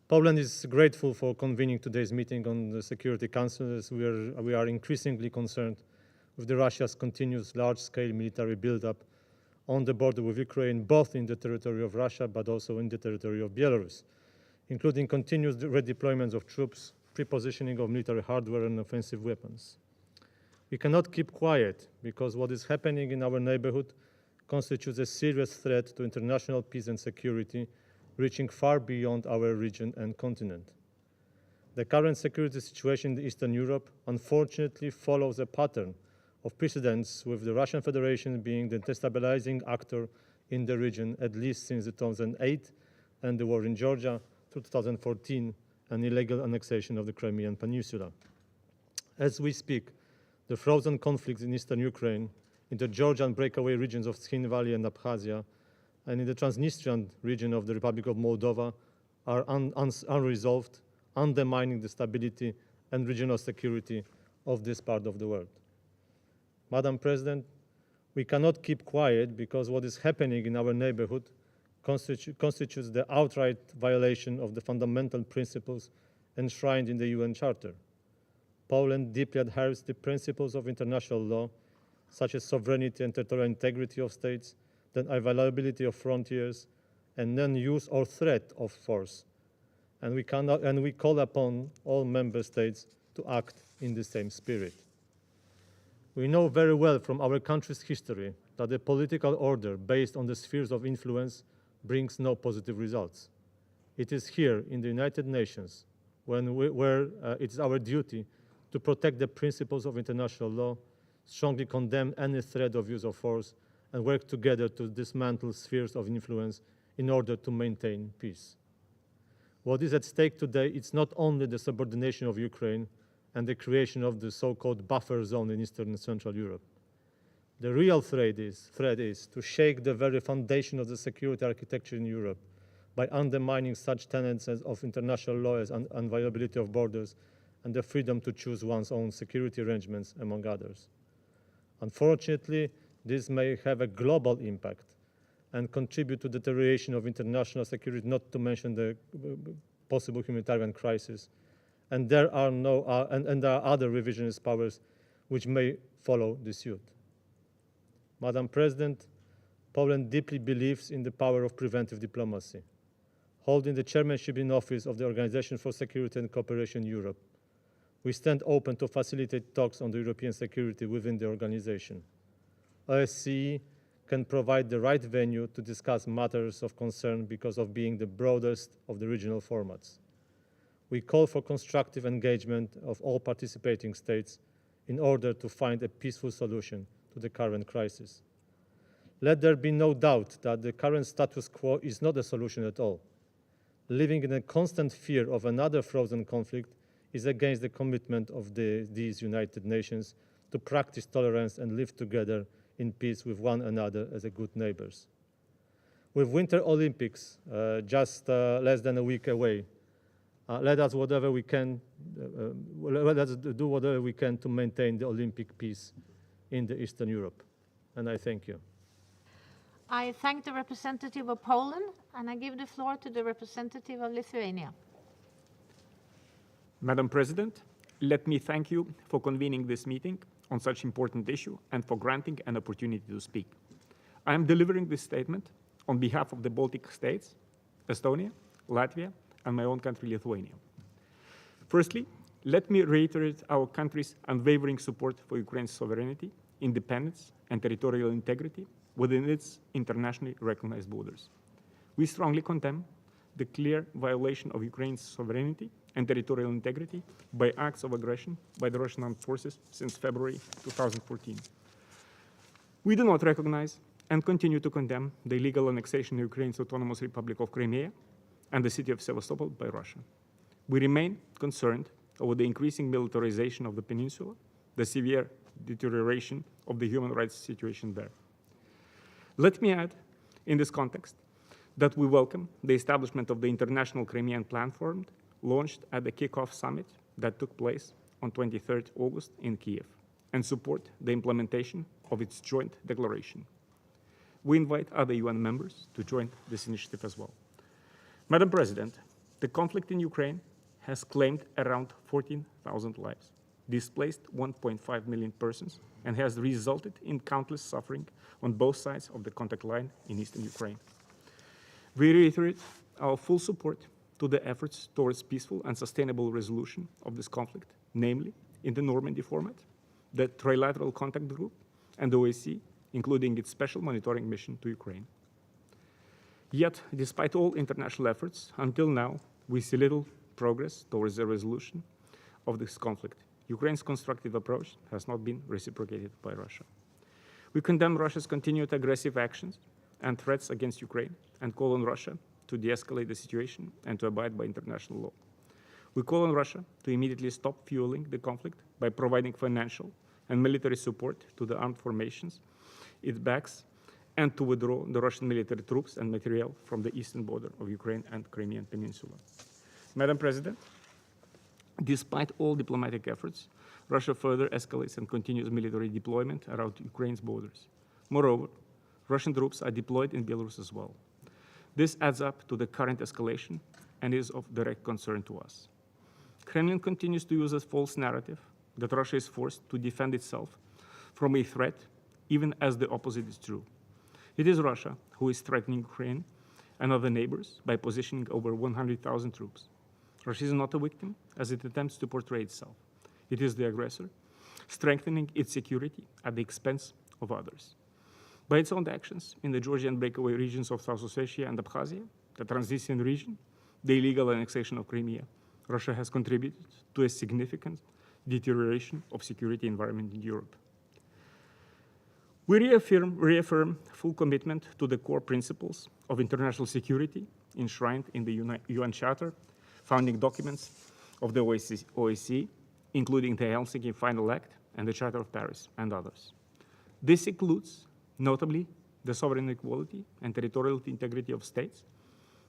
Poland is grateful for convening today's meeting on the Security Council, as we are increasingly concerned with Russia's continuous large-scale military buildup on the border with Ukraine, both in the territory of Russia but also in the territory of Belarus, including continuous redeployments of troops, pre-positioning of military hardware and offensive weapons. We cannot keep quiet because what is happening in our neighborhood constitutes a serious threat to international peace and security, reaching far beyond our region and continent. The current security situation in Eastern Europe unfortunately follows a pattern of precedents, with the Russian Federation being the destabilizing actor in the region at least since 2008 and the war in Georgia through 2014 and illegal annexation of the Crimean Peninsula. As we speak, the frozen conflicts in eastern Ukraine, in the Georgian breakaway regions of Skhin Valley and Abkhazia, and in the Transnistrian region of the Republic of Moldova are unresolved, undermining the stability and regional security of this part of the world. Madam President, we cannot keep quiet because what is happening in our neighborhood constitutes the outright violation of the fundamental principles enshrined in the UN Charter. Poland deeply adheres to the principles of international law, such as sovereignty and territorial integrity of states, the inviolability of frontiers, and non-use or threat of force. And we call upon all member states to act in the same spirit. We know very well from our country's history that a political order based on the spheres of influence brings no positive results. It is here in the United Nations where it is our duty to protect the principles of international law, strongly condemn any threat of use of force, and work together to dismantle spheres of influence in order to maintain peace. What is at stake today is not only the subordination of Ukraine and the creation of the so-called buffer zone in Eastern and Central Europe. The real threat is to shake the very foundation of the security architecture in Europe by undermining such tenets of international law as inviolability of borders and the freedom to choose one's own security arrangements, among others. Unfortunately, this may have a global impact and contribute to deterioration of international security, not to mention the possible humanitarian crisis. And there are other revisionist powers which may follow the suit. Madam President, Poland deeply believes in the power of preventive diplomacy. Holding the chairmanship in office of the Organization for Security and Cooperation in Europe, we stand open to facilitate talks on the European security within the organization. OSCE can provide the right venue to discuss matters of concern because of being the broadest of the regional formats. We call for constructive engagement of all participating states in order to find a peaceful solution to the current crisis. Let there be no doubt that the current status quo is not a solution at all. Living in a constant fear of another frozen conflict is against the commitment of these United Nations to practice tolerance and live together in peace with one another as good neighbors. With Winter Olympics just less than a week away, let us do whatever we can to maintain the Olympic peace in the Eastern Europe. And I thank you. I thank the representative of Poland, and I give the floor to the representative of Lithuania. Madam President, let me thank you for convening this meeting on such important issue and for granting an opportunity to speak. I am delivering this statement on behalf of the Baltic states, Estonia, Latvia, and my own country, Lithuania. Firstly, let me reiterate our country's unwavering support for Ukraine's sovereignty, independence, and territorial integrity within its internationally recognized borders. We strongly condemn the clear violation of Ukraine's sovereignty and territorial integrity by acts of aggression by the Russian armed forces since February 2014. We do not recognize and continue to condemn the illegal annexation of Ukraine's Autonomous Republic of Crimea and the city of Sevastopol by Russia. We remain concerned over the increasing militarization of the peninsula, the severe deterioration of the human rights situation there. Let me add, in this context, that we welcome the establishment of the International Crimean Platform launched at the kickoff summit that took place on 23rd August in Kiev, and support the implementation of its joint declaration. We invite other UN members to join this initiative as well. Madam President, the conflict in Ukraine has claimed around 14,000 lives. displaced 1.5 million persons, and has resulted in countless suffering on both sides of the contact line in eastern Ukraine. We reiterate our full support to the efforts towards peaceful and sustainable resolution of this conflict, namely in the Normandy format, the Trilateral Contact Group, and the OSCE, including its special monitoring mission to Ukraine. Yet, despite all international efforts, until now, we see little progress towards the resolution of this conflict. Ukraine's constructive approach has not been reciprocated by Russia. We condemn Russia's continued aggressive actions and threats against Ukraine and call on Russia to de-escalate the situation and to abide by international law. We call on Russia to immediately stop fueling the conflict by providing financial and military support to the armed formations it backs, and to withdraw the Russian military troops and materiel from the eastern border of Ukraine and Crimean Peninsula. Madam President, despite all diplomatic efforts, Russia further escalates and continues military deployment around Ukraine's borders. Moreover, Russian troops are deployed in Belarus as well. This adds up to the current escalation and is of direct concern to us. Kremlin continues to use a false narrative that Russia is forced to defend itself from a threat, even as the opposite is true. It is Russia who is threatening Ukraine and other neighbors by positioning over 100,000 troops. Russia is not a victim, as it attempts to portray itself. It is the aggressor, strengthening its security at the expense of others. By its own actions in the Georgian breakaway regions of South Ossetia and Abkhazia, the Transnistrian region, the illegal annexation of Crimea, Russia has contributed to a significant deterioration of security environment in Europe. We reaffirm full commitment to the core principles of international security enshrined in the UN Charter, founding documents of the OSCE, including the Helsinki Final Act and the Charter of Paris, and others. This includes, notably, the sovereign equality and territorial integrity of states,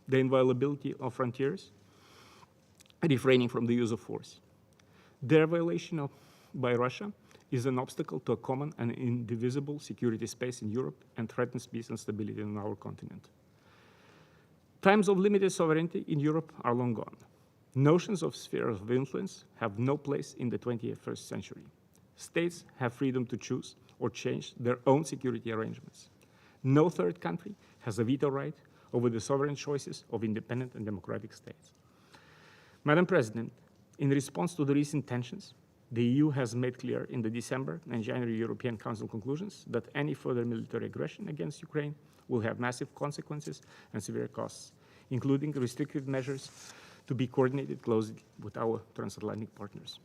the inviolability of frontiers, refraining from the use of force. Their violation by Russia is an obstacle to a common and indivisible security space in Europe and threatens peace and stability on our continent. Times of limited sovereignty in Europe are long gone. Notions of spheres of influence have no place in the 21st century. States have freedom to choose or change their own security arrangements. No third country has a veto right over the sovereign choices of independent and democratic states. Madam President, in response to the recent tensions, the EU has made clear in the December and January European Council conclusions that any further military aggression against Ukraine will have massive consequences and severe costs, including restrictive measures to be coordinated closely with our transatlantic partners.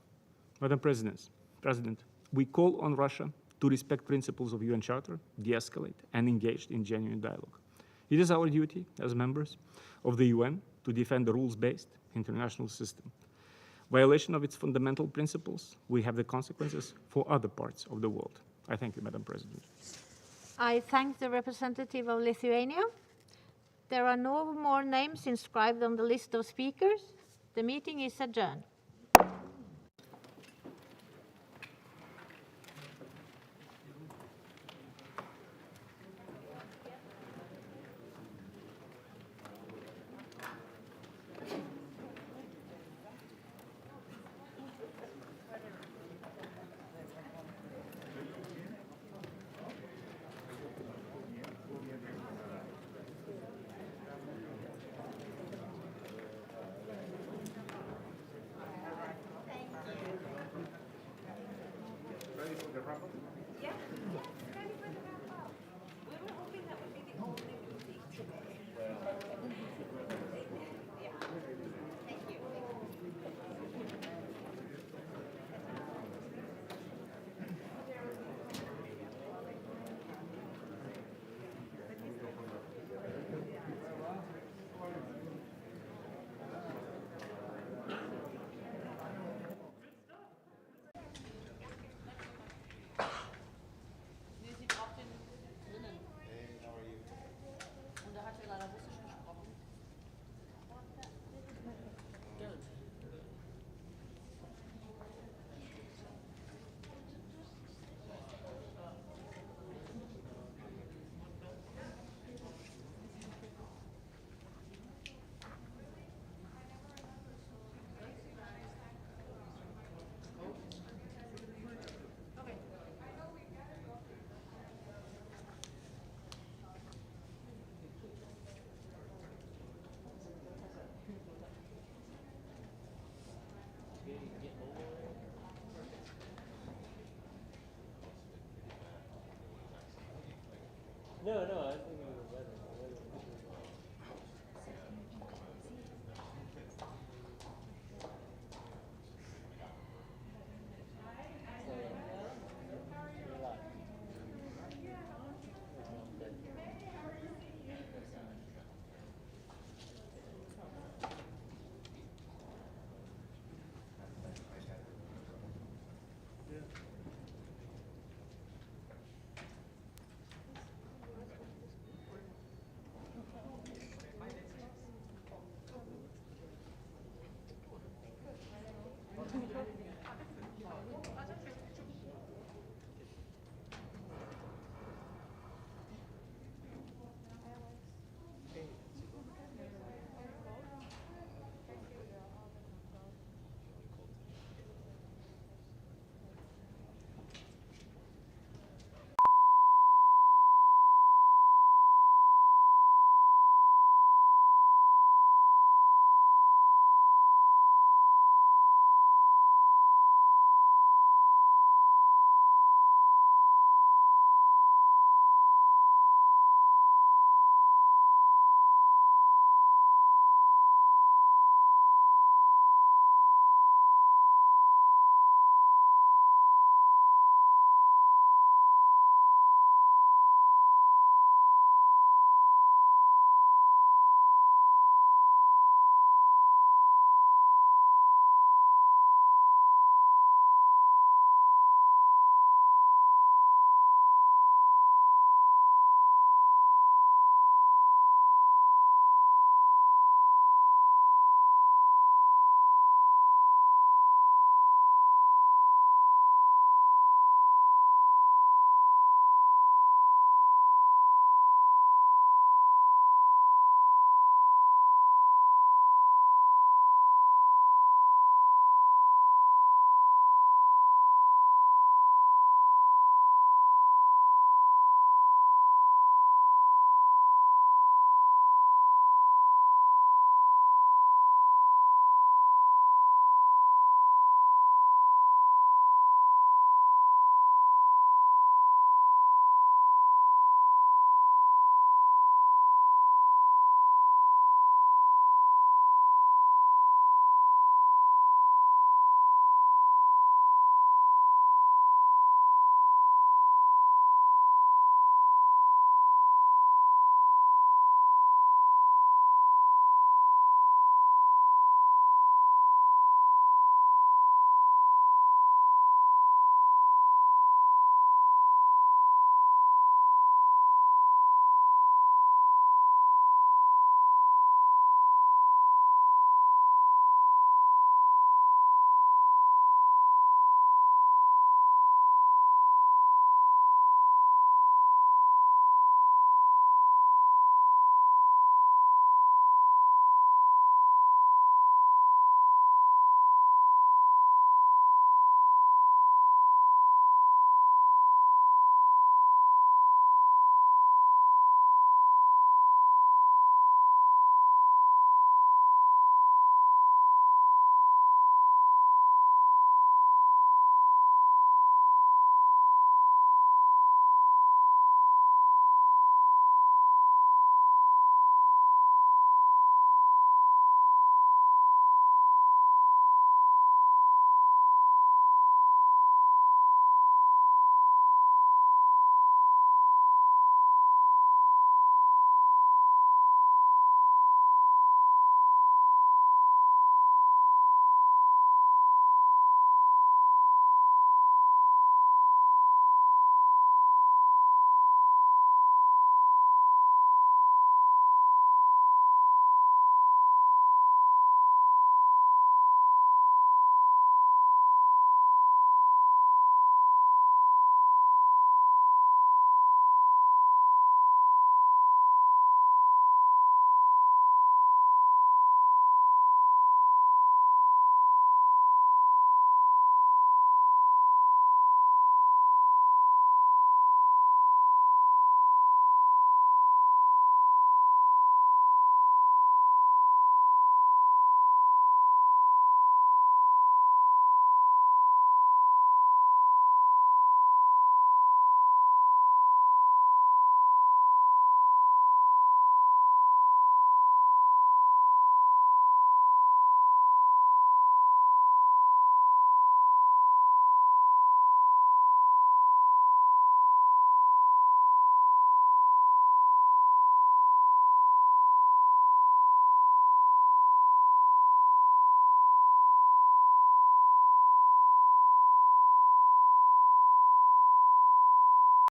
Madam President, we call on Russia to respect principles of UN Charter, de-escalate, and engage in genuine dialogue. It is our duty as members of the UN to defend the rules-based international system. Violation of its fundamental principles will have the consequences for other parts of the world. I thank you, Madam President. I thank the representative of Lithuania. There are no more names inscribed on the list of speakers. The meeting is adjourned. No,